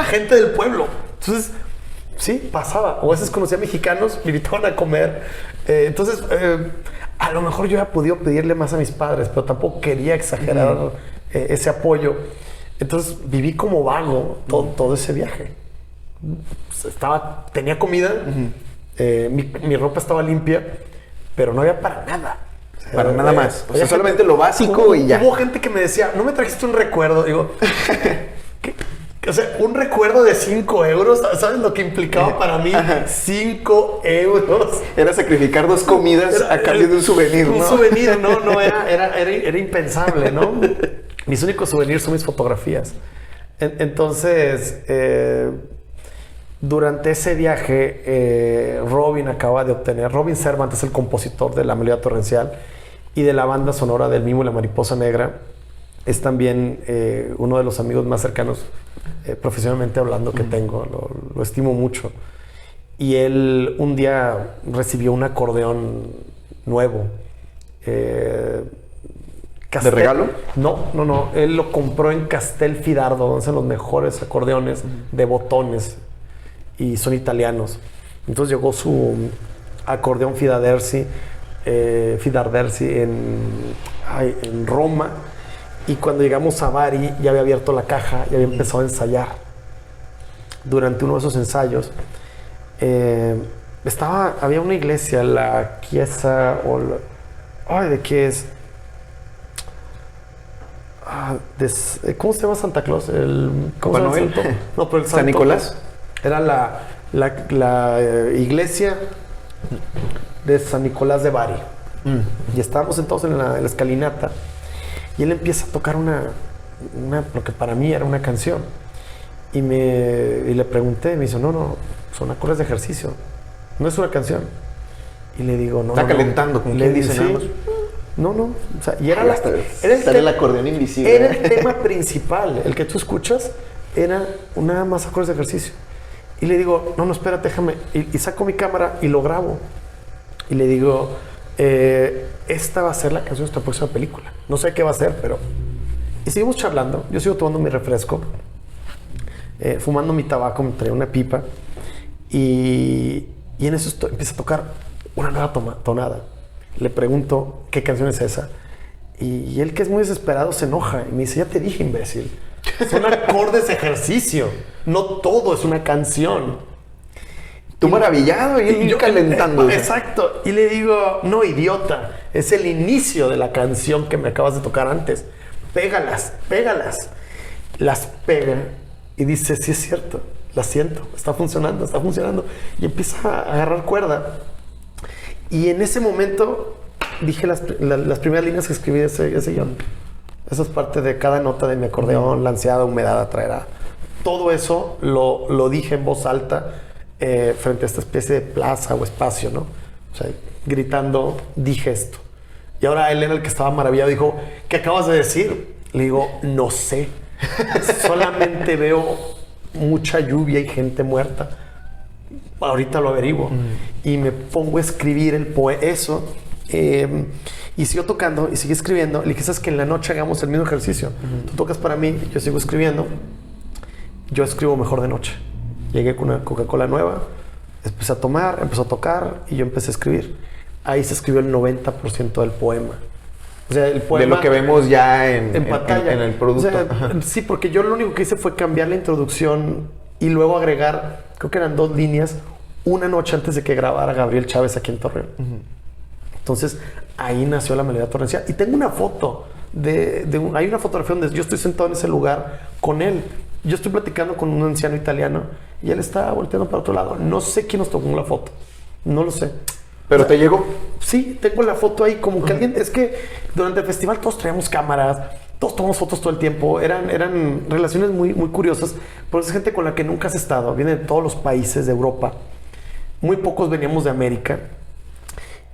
Gente del pueblo. Entonces, sí, pasaba. O a veces conocía mexicanos, me invitaban a comer. Entonces, a lo mejor yo había podido pedirle más a mis padres, pero tampoco quería exagerar ese apoyo. Entonces, viví como vago todo ese viaje. Tenía comida, mi ropa estaba limpia, pero no había para nada. Para nada más. O sea, solamente lo básico y ya. Hubo gente que me decía, ¿no me trajiste un recuerdo? Digo, o sea, un recuerdo de 5 euros. ¿Sabes lo que implicaba para mí? 5 euros. Era sacrificar 2 comidas a cambio de un souvenir, ¿no? Un souvenir, no, era impensable, ¿no? Mis únicos souvenirs son mis fotografías. Entonces, durante ese viaje, Robin Servant es el compositor de La Melodía Torrencial y de la banda sonora del Mimo y la Mariposa Negra. Es también uno de los amigos más cercanos, profesionalmente hablando, que tengo. Lo estimo mucho. Y él un día recibió un acordeón nuevo. ¿De regalo? No. Él lo compró en Castelfidardo, donde son los mejores acordeones de botones. Y son italianos. Entonces llegó su acordeón Fidardersi en Roma. Y cuando llegamos a Bari, ya había abierto la caja y había empezado a ensayar. Durante uno de esos ensayos, había una iglesia, la Chiesa, ¿de qué es? ¿Cómo se llama Santa Claus? ¿Papá Noel? No, pero el ¿San Nicolás? Era la iglesia de San Nicolás de Bari. Y estábamos sentados en la escalinata y él empieza a tocar lo que para mí era una canción. Y le pregunté, me dice, no, son acordes de ejercicio, no es una canción. Y le digo, no. Está calentando, como quien dice, nada más. No. O sea, y era el acordeón invisible. Era el tema principal. El que tú escuchas era nada más acordes de ejercicio. Y le digo, no, espérate, déjame. Y saco mi cámara y lo grabo. Y le digo, esta va a ser la canción de nuestra próxima película. No sé qué va a ser, pero... Y seguimos charlando. Yo sigo tomando mi refresco, fumando mi tabaco, me traía una pipa. Y en eso empieza a tocar una nueva tonada. Le pregunto, ¿qué canción es esa? Y él, que es muy desesperado, se enoja. Y me dice, ya te dije, imbécil. Son acordes de ejercicio. No todo es una canción. Tú maravillado y yo calentando. Exacto. Y le digo, no, idiota. Es el inicio de la canción que me acabas de tocar antes. Pégalas. Las pega y dice, sí es cierto. La siento. Está funcionando. Y empieza a agarrar cuerda. Y en ese momento dije las primeras líneas que escribí de ese guión. Esa es parte de cada nota de mi acordeón, la ansiada humedad atraerá. Todo eso lo dije en voz alta frente a esta especie de plaza o espacio, ¿no? O sea, gritando, dije esto. Y ahora él era el que estaba maravillado. Dijo, ¿qué acabas de decir? Le digo, no sé. Solamente veo mucha lluvia y gente muerta. Ahorita lo averiguo. Y me pongo a escribir eso. Y sigo tocando y sigue escribiendo. Le dije, ¿sabes que en la noche hagamos el mismo ejercicio? Tú tocas para mí, yo sigo escribiendo. Yo escribo mejor de noche. Llegué con una Coca-Cola nueva, empecé a tomar, empezó a tocar y yo empecé a escribir. Ahí se escribió el 90% del poema. O sea, el poema... De lo que vemos ya en pantalla. En el producto. O sea, sí, porque yo lo único que hice fue cambiar la introducción y luego agregar, creo que eran 2 líneas, una noche antes de que grabara Gabriel Chávez aquí en Torreón. Entonces, ahí nació la melodía torrencial. Y tengo una foto hay una fotografía donde yo estoy sentado en ese lugar con él. Yo estoy platicando con un anciano italiano y él está volteando para otro lado. No sé quién nos tomó la foto. No lo sé. ¿Pero te llegó? Sí, tengo la foto ahí como que alguien... Es que durante el festival todos traíamos cámaras, todos tomamos fotos todo el tiempo. Eran relaciones muy, muy curiosas. Pero es gente con la que nunca has estado. Viene de todos los países de Europa. Muy pocos veníamos de América.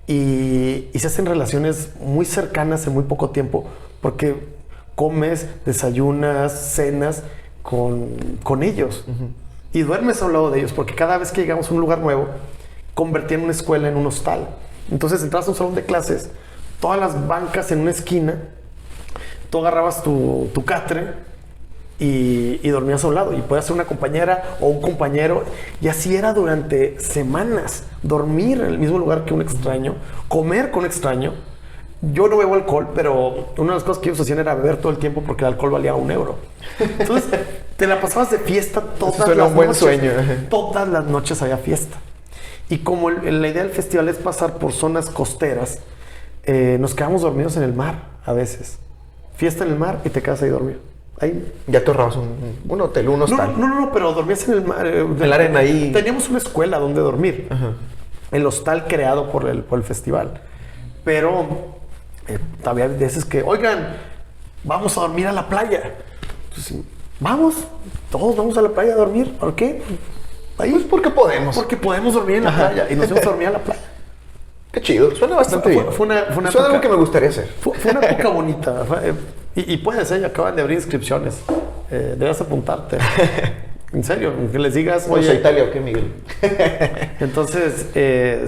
Y se hacen relaciones muy cercanas en muy poco tiempo. Porque comes, desayunas, cenas con ellos. Y duermes a un lado de ellos. Porque cada vez que llegamos a un lugar nuevo, convertían una escuela en un hostal. Entonces entrabas a un salón de clases, todas las bancas en una esquina, tú agarrabas tu catre y dormías a un lado. Y podías ser una compañera o un compañero. Y así era durante semanas. Dormir en el mismo lugar que un extraño, comer con un extraño. Yo no bebo alcohol, pero una de las cosas que ellos hacían era beber todo el tiempo porque el alcohol valía €1. Entonces, te la pasabas de fiesta todas las noches. Suena un buen sueño. Todas las noches había fiesta. Y como la idea del festival es pasar por zonas costeras, nos quedamos dormidos en el mar a veces. Fiesta en el mar y te quedas ahí dormido. Ahí. Ya te ahorrabas un hotel, un hostal. No, pero dormías en el mar. En la arena ahí. Teníamos una escuela donde dormir. El hostal creado por el festival. Pero había veces que, oigan, vamos a dormir a la playa. Entonces, vamos, todos vamos a la playa a dormir. ¿Por qué? Ahí. Pues porque podemos. Porque podemos dormir en la playa. Y nos fuimos a dormir a la playa. Qué chido, suena bastante bien. Suena algo que me gustaría hacer. Fue una época bonita. Y puede ser, acaban de abrir inscripciones. Debes apuntarte. En serio, que les digas... ¿Oye, a Italia o qué, Miguel? Entonces,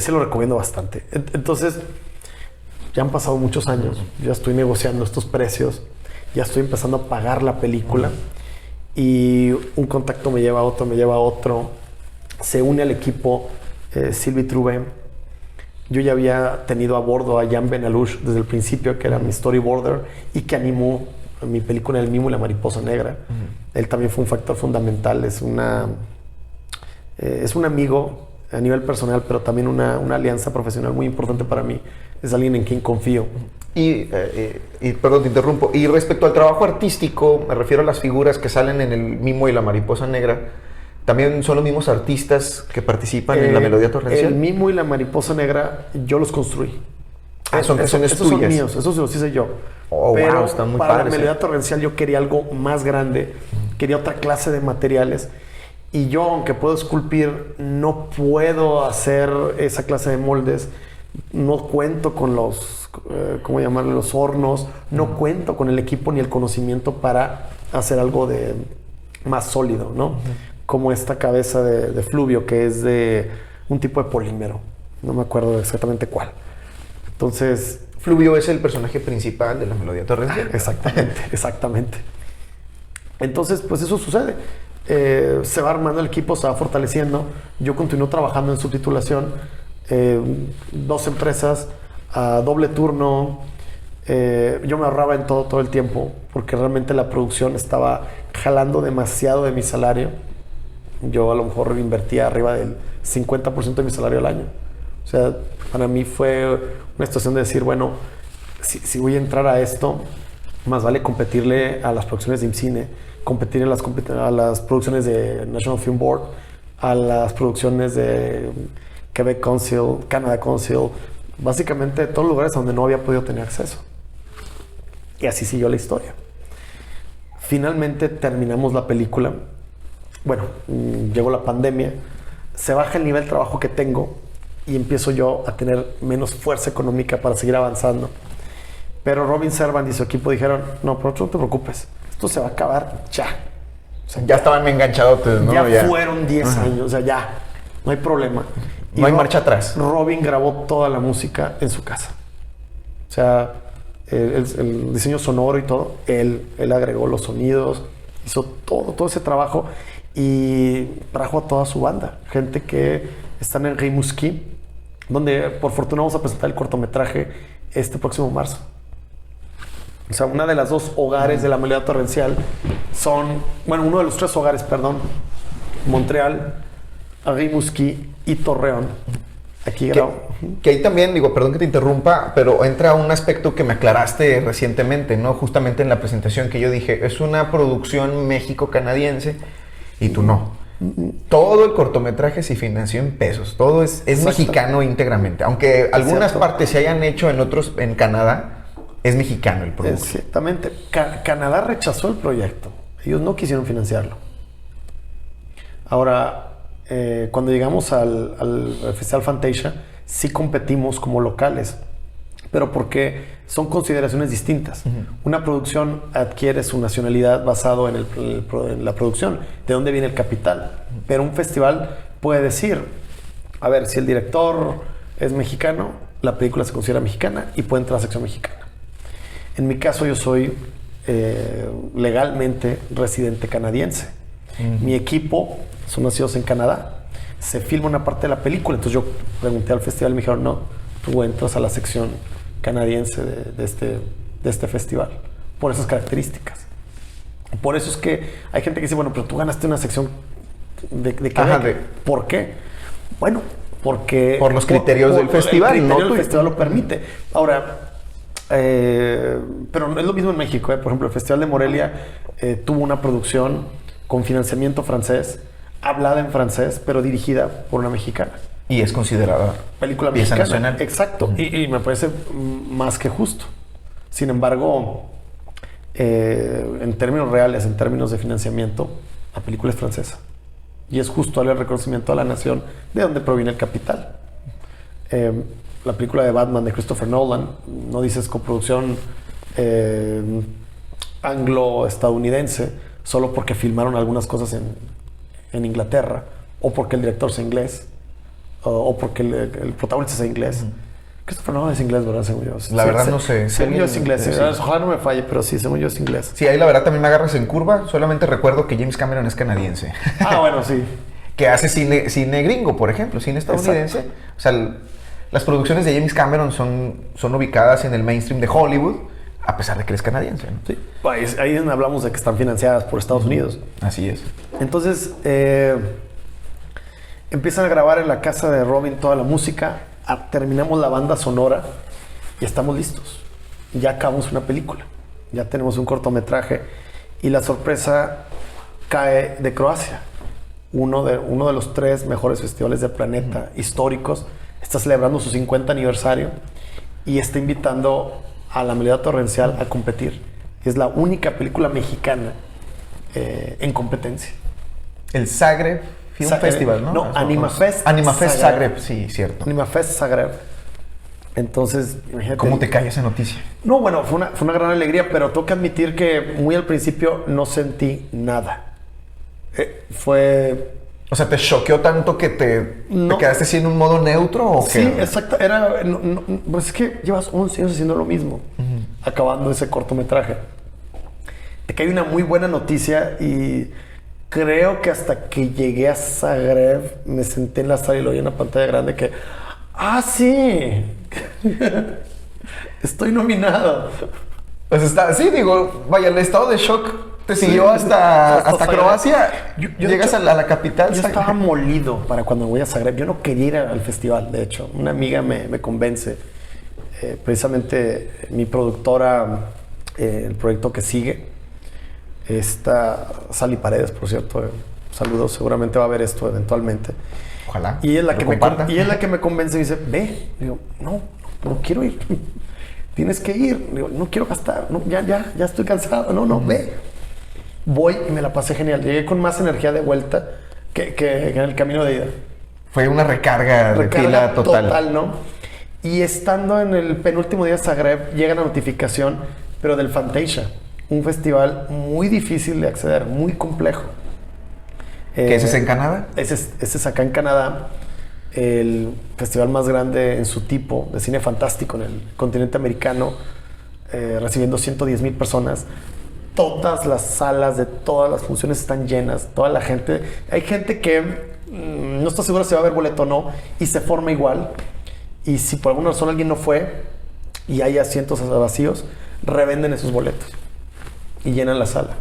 sí lo recomiendo bastante. Entonces, ya han pasado muchos años. Ya estoy negociando estos precios. Ya estoy empezando a pagar la película. Y un contacto me lleva a otro. Se une al equipo Sylvie Trouvé. Yo ya había tenido a bordo a Jan Benalush desde el principio, que era mi storyboarder y que animó mi película El Mimo y la Mariposa Negra. Él también fue un factor fundamental. Es un amigo a nivel personal, pero también una alianza profesional muy importante para mí. Es alguien en quien confío. Y perdón, te interrumpo. Y respecto al trabajo artístico, me refiero a las figuras que salen en El Mimo y la Mariposa Negra. ¿También son los mismos artistas que participan en la melodía torrencial? El Mimo y la Mariposa Negra, yo los construí. Son creaciones tuyas. Esos son míos, esos los hice yo. Pero wow, están muy para padres, la melodía torrencial yo quería algo más grande, quería otra clase de materiales. Y yo, aunque puedo esculpir, no puedo hacer esa clase de moldes. No cuento con los, ¿cómo llamarle? Los hornos. No cuento con el equipo ni el conocimiento para hacer algo de más sólido, ¿no? Como esta cabeza de Fluvio, que es de un tipo de polímero. No me acuerdo exactamente cuál. Entonces... Fluvio es el personaje principal de la melodía torrencial. Exactamente. Entonces, pues eso sucede. Se va armando el equipo, se va fortaleciendo. Yo continúo trabajando en subtitulación. 2 empresas, a doble turno. Yo me ahorraba en todo el tiempo, porque realmente la producción estaba jalando demasiado de mi salario. Yo a lo mejor invertía arriba del 50% de mi salario al año. O sea, para mí fue una situación de decir, bueno, si voy a entrar a esto, más vale competirle a las producciones de IMCINE, competir a las producciones de National Film Board, a las producciones de Quebec Council, Canada Council, Básicamente de todos los lugares donde no había podido tener acceso. Y así siguió la historia. Finalmente terminamos la película. Bueno, llegó la pandemia, se baja el nivel de trabajo que tengo y empiezo yo a tener menos fuerza económica para seguir avanzando. Pero Robin Servant y su equipo dijeron, no, pero no te preocupes, esto se va a acabar ya. O sea, Ya estaban enganchadotes, ¿no? ya fueron 10 años, o sea, ya, no hay problema. Y No hay marcha atrás. Robin grabó toda la música en su casa. O sea, el diseño sonoro y todo, él agregó los sonidos, hizo todo ese trabajo y trajo a toda su banda. Gente que está en el Rimouski, donde por fortuna vamos a presentar el cortometraje este próximo marzo. O sea, una de las dos hogares de la melodía torrencial son, bueno, uno de los tres hogares, perdón, Montreal, Rimouski y Torreón. Aquí grabo. Que ahí también, digo, perdón que te interrumpa, pero entra un aspecto que me aclaraste recientemente, ¿no? Justamente en la presentación que yo dije, es una producción México-canadiense y tú no. Todo el cortometraje se financió en pesos, todo es mexicano íntegramente. Aunque algunas partes se hayan hecho en Canadá, es mexicano el producto. Exactamente. Canadá rechazó el proyecto. Ellos no quisieron financiarlo. Ahora, cuando llegamos al Festival Fantasia, sí competimos como locales, pero porque son consideraciones distintas. Una producción adquiere su nacionalidad basado en la producción, de dónde viene el capital. Pero un festival puede decir, a ver, si el director es mexicano, la película se considera mexicana y puede entrar a sección mexicana. En mi caso, yo soy legalmente residente canadiense. Mi equipo son nacidos en Canadá. Se filma una parte de la película. Entonces yo pregunté al festival y me dijeron, no, tú entras a la sección canadiense de este festival. Por esas características. Por eso es que hay gente que dice, bueno, pero tú ganaste una sección de Quebec. ¿Por qué? Bueno, porque... Por los criterios del festival. El criterio del festival lo permite. Ahora... pero es lo mismo en México. Por ejemplo, el Festival de Morelia tuvo una producción con financiamiento francés, hablada en francés, pero dirigida por una mexicana. Y es considerada película pieza mexicana. nacional. Exacto. Y me parece más que justo. Sin embargo, en términos reales, en términos de financiamiento, la película es francesa. Y es justo darle el reconocimiento a la nación de donde proviene el capital. La película de Batman de Christopher Nolan, no dices coproducción anglo-estadounidense, solo porque filmaron algunas cosas en Inglaterra, o porque el director es inglés, o porque el protagonista es inglés. Christopher Nolan es inglés, ¿verdad? Según yo. La verdad no sé. Según yo es inglés. Sí. Ojalá no me falle, pero sí, según yo es inglés. Sí, ahí la verdad también me agarras en curva. Solamente recuerdo que James Cameron es canadiense. Ah, bueno, sí. Que hace cine gringo, por ejemplo, cine estadounidense. Exacto. O sea, las producciones de James Cameron son ubicadas en el mainstream de Hollywood, a pesar de que él es canadiense, ¿no? Sí. Ahí hablamos de que están financiadas por Estados Unidos. Así es. Entonces, empiezan a grabar en la casa de Robin toda la música, terminamos la banda sonora y estamos listos. Ya acabamos una película, ya tenemos un cortometraje y la sorpresa cae de Croacia, uno de los 3 mejores festivales del planeta, históricos. Está celebrando su 50 aniversario y está invitando a la melodía torrencial a competir. Es la única película mexicana en competencia. El Zagreb Film Festival, ¿no? No, Animafest. Animafest Zagreb, sí, cierto. Animafest Zagreb. Entonces, imagínate. ¿Cómo te cae esa noticia? No, bueno, fue una gran alegría, pero tengo que admitir que muy al principio no sentí nada. O sea, ¿te choqueó tanto que te quedaste así en un modo neutro? ¿O sí, qué? exacto. Pues es que llevas 11 años haciendo lo mismo, acabando ese cortometraje. Te cae una muy buena noticia y creo que hasta que llegué a Zagreb me senté en la sala y lo vi en la pantalla grande que... ¡Ah, sí! Estoy nominado. Pues sí, digo, vaya, el estado de shock te siguió hasta Croacia. Llegas a la capital. Yo estaba molido para cuando voy a Zagreb. Yo no quería ir al festival, de hecho. Una amiga me convence. Precisamente mi productora, el proyecto que sigue, está Sally Paredes, por cierto. Saludos, seguramente va a ver esto eventualmente. Ojalá. Y es la que comparta. y es la que me convence y dice, ve. Digo, no quiero ir. Tienes que ir. Digo, no quiero gastar. No, ya estoy cansado. No, ve. Voy y me la pasé genial. Llegué con más energía de vuelta que en el camino de ida. Fue una recarga de pila total. Total, ¿no? Y estando en el penúltimo día de Zagreb, llega la notificación, pero del Fantasia. Un festival muy difícil de acceder, muy complejo. ¿Qué ese es en Canadá? Ese es acá en Canadá, el festival más grande en su tipo de cine fantástico en el continente americano, recibiendo 110,000 personas. Todas las salas de todas las funciones están llenas, toda la gente. Hay gente que no está segura si va a haber boleto o no y se forma igual. Y si por alguna razón alguien no fue y hay asientos vacíos, revenden esos boletos y llenan la sala.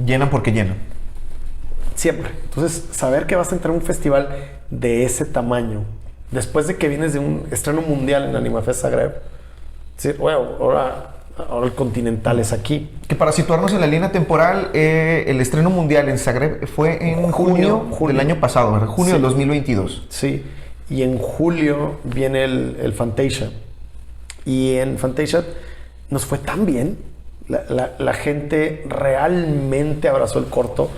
Llenan porque llenan. Siempre. Entonces, saber que vas a entrar a un festival de ese tamaño, después de que vienes de un estreno mundial en AnimaFest Zagreb, decir, bueno, ahora el Continental es aquí. Que para situarnos en la línea temporal, el estreno mundial en Zagreb fue en junio del año pasado, ¿verdad? Junio del 2022. Sí. Y en julio viene el Fantasia. Y en Fantasia nos fue tan bien. La gente realmente abrazó el corto.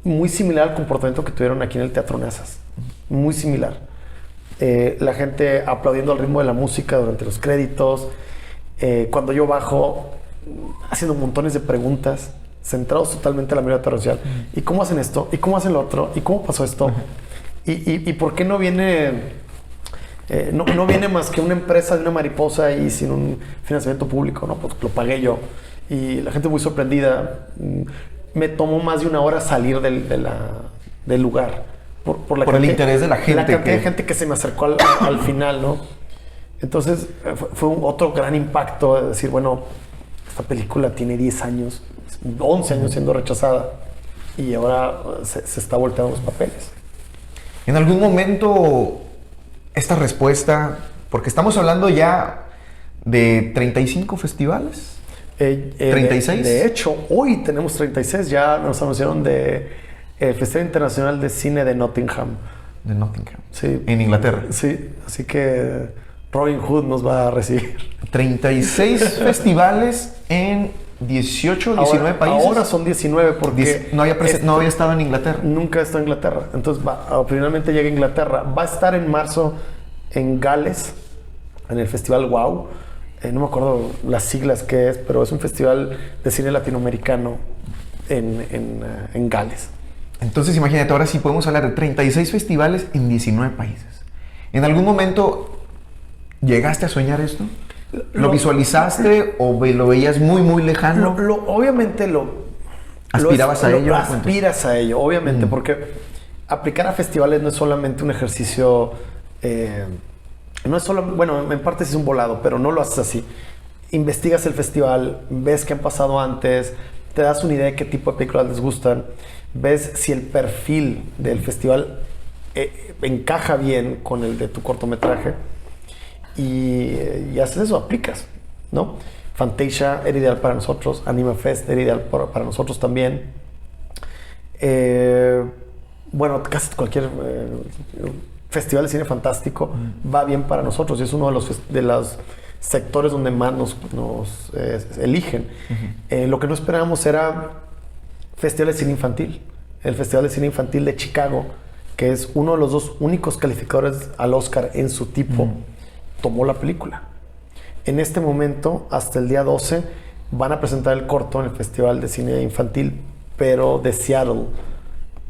Muy similar al comportamiento que tuvieron aquí en el Teatro Nazas. Muy similar. La gente aplaudiendo al ritmo de la música durante los créditos. Cuando yo bajo, haciendo montones de preguntas, centrados totalmente en la mirada torrencial. ¿Y cómo hacen esto? ¿Y cómo hacen lo otro? ¿Y cómo pasó esto? ¿Y por qué no viene? No viene más que una empresa de una mariposa y sin un financiamiento público, ¿no? Pues lo pagué yo. Y la gente muy sorprendida. Me tomó más de una hora salir del lugar. Por el interés de la gente. La cantidad de gente que se me acercó al final, ¿no? Entonces fue otro gran impacto de decir, bueno, esta película tiene 10 años, 11 años siendo rechazada y ahora se está volteando los papeles. En algún momento esta respuesta, porque estamos hablando ya de 35 festivales, 36. De hecho, hoy tenemos 36, ya nos anunciaron de el Festival Internacional de Cine de Nottingham. De Nottingham. Sí. En Inglaterra. Sí, así que Robin Hood nos va a recibir. 36 festivales en 18, 19 países. Ahora son 19 porque no había estado en Inglaterra. Nunca he estado en Inglaterra. Entonces finalmente llega a Inglaterra. Va a estar en marzo en Gales, en el Festival WOW. No me acuerdo las siglas que es, pero es un festival de cine latinoamericano en Gales. Entonces imagínate, ahora sí podemos hablar de 36 festivales en 19 países. ¿En algún momento llegaste a soñar esto? ¿Lo visualizaste o lo veías muy, muy lejano? Obviamente ¿Aspirabas a ello? Aspiras a ello, obviamente, porque aplicar a festivales no es solamente un ejercicio, no es solo, bueno, en parte sí es un volado, pero no lo haces así. Investigas el festival, ves qué han pasado antes, te das una idea de qué tipo de películas les gustan, ves si el perfil del festival encaja bien con el de tu cortometraje. Y haces eso, aplicas, ¿no? Fantasia era ideal para nosotros, AnimaFest era ideal para nosotros también. Bueno, casi cualquier festival de cine fantástico va bien para nosotros y es uno de los sectores donde más nos eligen. Lo que no esperábamos era Festival de Cine Infantil. El Festival de Cine Infantil de Chicago, que es uno de los 2 únicos calificadores al Oscar en su tipo, tomó la película. En este momento, hasta el día 12, van a presentar el corto en el Festival de Cine Infantil, pero de Seattle,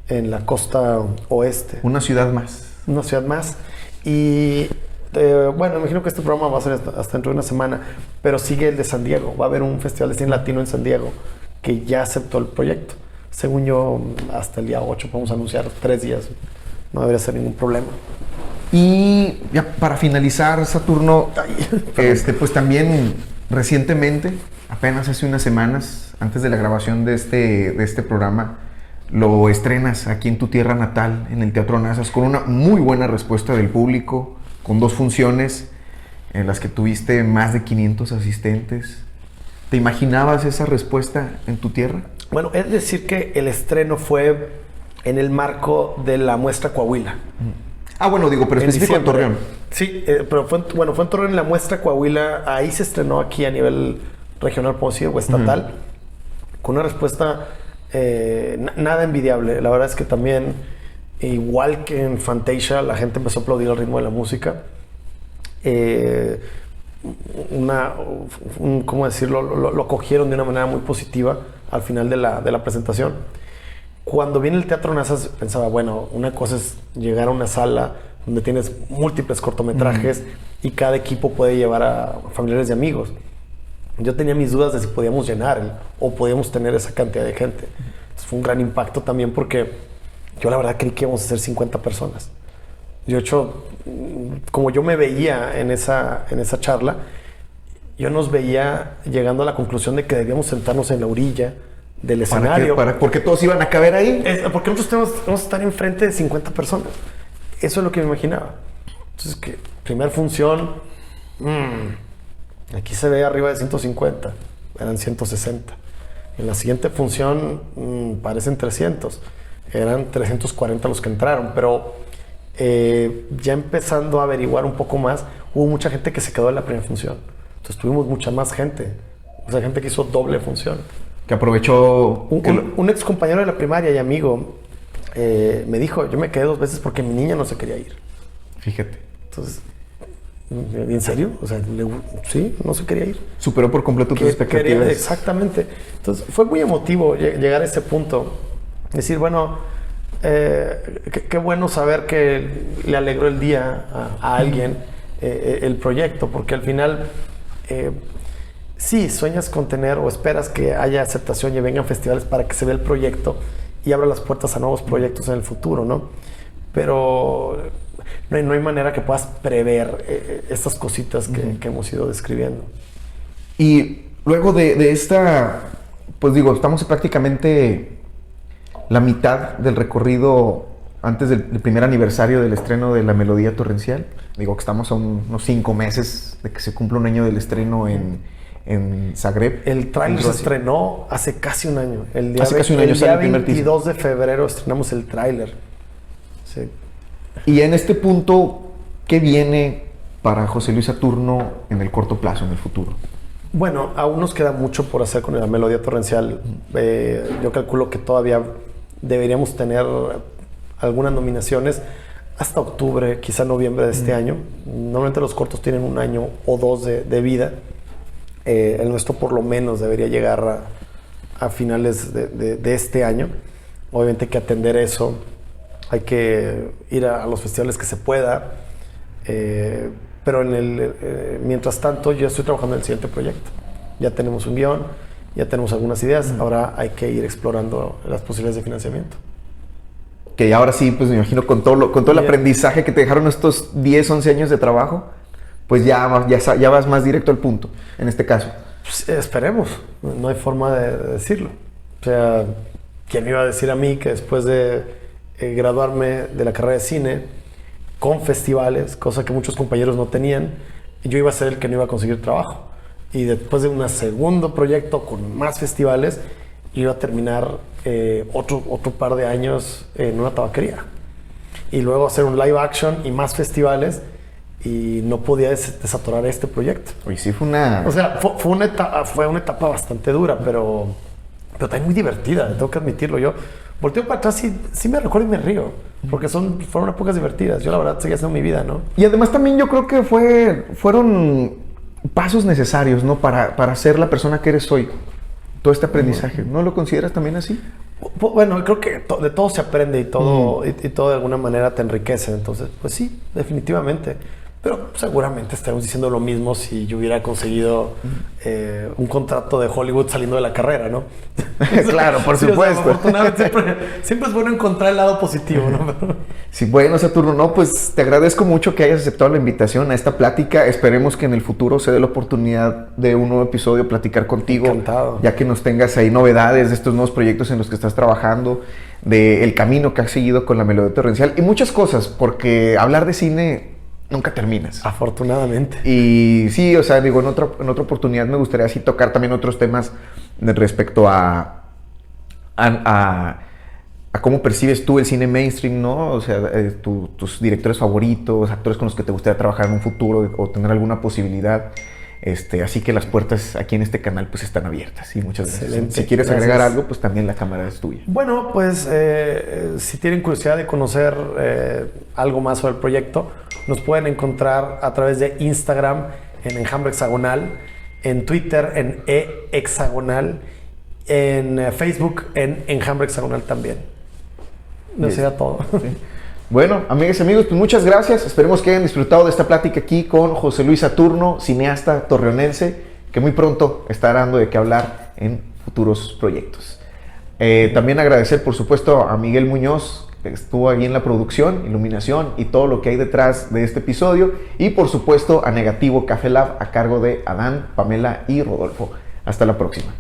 en la costa oeste. Una ciudad más. Una ciudad más. Y bueno, me imagino que este programa va a ser hasta dentro de una semana, pero sigue el de San Diego. Va a haber un Festival de Cine Latino en San Diego que ya aceptó el proyecto. Según yo, hasta el día 8 podemos anunciar 3 días. No debería ser ningún problema. Y ya para finalizar, Saturno, pues también recientemente, apenas hace unas semanas, antes de la grabación de este programa, lo estrenas aquí en tu tierra natal, en el Teatro Nazas, con una muy buena respuesta del público, con 2 funciones en las que tuviste más de 500 asistentes. ¿Te imaginabas esa respuesta en tu tierra? Bueno, es decir que el estreno fue en el marco de la muestra Coahuila. Ah, bueno, digo, pero específico en Torreón. Sí, pero fue en Torreón, en la muestra Coahuila. Ahí se estrenó aquí a nivel regional, podemos decir, o estatal, con una respuesta nada envidiable. La verdad es que también, igual que en Fantasia, la gente empezó a aplaudir el ritmo de la música. ¿Cómo decirlo? Lo cogieron de una manera muy positiva al final de la presentación. Cuando viene el Teatro NASA, pensaba, bueno, una cosa es llegar a una sala donde tienes múltiples cortometrajes y cada equipo puede llevar a familiares y amigos. Yo tenía mis dudas de si podíamos llenar o podíamos tener esa cantidad de gente. Entonces fue un gran impacto también porque yo la verdad creí que íbamos a ser 50 personas. Yo como yo me veía en esa charla, yo nos veía llegando a la conclusión de que debíamos sentarnos en la orilla del escenario. ¿Por qué todos iban a caber ahí? Porque nosotros vamos a estar enfrente de 50 personas. Eso es lo que me imaginaba. Entonces, primer función, aquí se ve arriba de 150, eran 160. En la siguiente función, parecen 300, eran 340 los que entraron, pero ya empezando a averiguar un poco más, hubo mucha gente que se quedó en la primera función. Entonces tuvimos mucha más gente, o sea, gente que hizo doble función. Que aprovechó... Un ex compañero de la primaria y amigo me dijo, yo me quedé 2 veces porque mi niña no se quería ir. Fíjate. Entonces, ¿en serio? O sea, sí, no se quería ir. Superó por completo tus expectativas. Exactamente. Entonces, fue muy emotivo llegar a ese punto. Decir, bueno, qué bueno saber que le alegró el día a alguien el proyecto, porque al final... sí, sueñas con tener o esperas que haya aceptación y vengan festivales para que se vea el proyecto y abra las puertas a nuevos proyectos en el futuro, ¿no? Pero no hay manera que puedas prever estas cositas que hemos ido describiendo. Y luego de esta, pues digo, estamos prácticamente la mitad del recorrido antes del primer aniversario del estreno de La Melodía Torrencial. Digo que estamos a unos 5 meses de que se cumple un año del estreno en Zagreb. El tráiler se estrenó hace casi un año. El día 22 de febrero estrenamos el tráiler. Sí. Y en este punto, ¿qué viene para José Luis Saturno en el corto plazo, en el futuro? Bueno, aún nos queda mucho por hacer con La Melodía Torrencial. Yo calculo que todavía deberíamos tener algunas nominaciones hasta octubre, quizá noviembre de este año. Normalmente los cortos tienen 1 año o 2 de vida. El nuestro por lo menos debería llegar a finales de este año. Obviamente hay que atender eso. Hay que ir a los festivales que se pueda. Pero mientras tanto yo estoy trabajando en el siguiente proyecto. Ya tenemos un guión, ya tenemos algunas ideas. Ahora hay que ir explorando las posibilidades de financiamiento. Que ahora sí, pues me imagino con todo el aprendizaje que te dejaron estos 10, 11 años de trabajo, pues ya vas más directo al punto, en este caso. Pues, esperemos, no hay forma de decirlo. O sea, ¿quién me iba a decir a mí que después de graduarme de la carrera de cine, con festivales, cosa que muchos compañeros no tenían, yo iba a ser el que no iba a conseguir trabajo? Y después de un segundo proyecto con más festivales, yo iba a terminar otro par de años en una tabaquería. Y luego hacer un live action y más festivales, y no podía desatorar este proyecto. Oye, sí fue una... O sea, fue una etapa bastante dura, pero también muy divertida, tengo que admitirlo. Yo volteo para atrás y sí me recuerdo y me río, porque fueron épocas divertidas. Yo la verdad seguía haciendo mi vida, ¿no? Y además también yo creo que fueron pasos necesarios, ¿no? Para ser la persona que eres hoy. Todo este aprendizaje. ¿No lo consideras también así? Bueno, creo que de todo se aprende y todo, y todo de alguna manera te enriquece. Entonces, pues sí, definitivamente. Pero seguramente estaríamos diciendo lo mismo si yo hubiera conseguido un contrato de Hollywood saliendo de la carrera, ¿no? Claro, por supuesto. O sea, afortunadamente siempre es bueno encontrar el lado positivo, ¿no? Sí, bueno, Saturno, no, pues te agradezco mucho que hayas aceptado la invitación a esta plática. Esperemos que en el futuro se dé la oportunidad de un nuevo episodio platicar contigo. Encantado. Ya que nos tengas ahí novedades de estos nuevos proyectos en los que estás trabajando, del camino que has seguido con La Melodía Torrencial y muchas cosas, porque hablar de cine nunca terminas. Afortunadamente. Y sí, o sea, digo, en otra oportunidad me gustaría así tocar también otros temas respecto a a cómo percibes tú el cine mainstream, ¿no? O sea, tus directores favoritos, actores con los que te gustaría trabajar en un futuro o tener alguna posibilidad. Así que las puertas aquí en este canal pues están abiertas y muchas gracias. Excelente. Si quieres Gracias. agregar algo, pues también la cámara es tuya. Bueno, pues si tienen curiosidad de conocer algo más sobre el proyecto, nos pueden encontrar a través de Instagram en Enjambre Hexagonal, en Twitter en Hexagonal, en Facebook en Enjambre Hexagonal también. Eso sería todo. Sí. Bueno, amigas y amigos, pues muchas gracias. Esperemos que hayan disfrutado de esta plática aquí con José Luis Saturno, cineasta torreonense, que muy pronto estará dando de qué hablar en futuros proyectos. También agradecer, por supuesto, a Miguel Muñoz, que estuvo ahí en la producción, iluminación y todo lo que hay detrás de este episodio. Y, por supuesto, a Negativo Café Lab, a cargo de Adán, Pamela y Rodolfo. Hasta la próxima.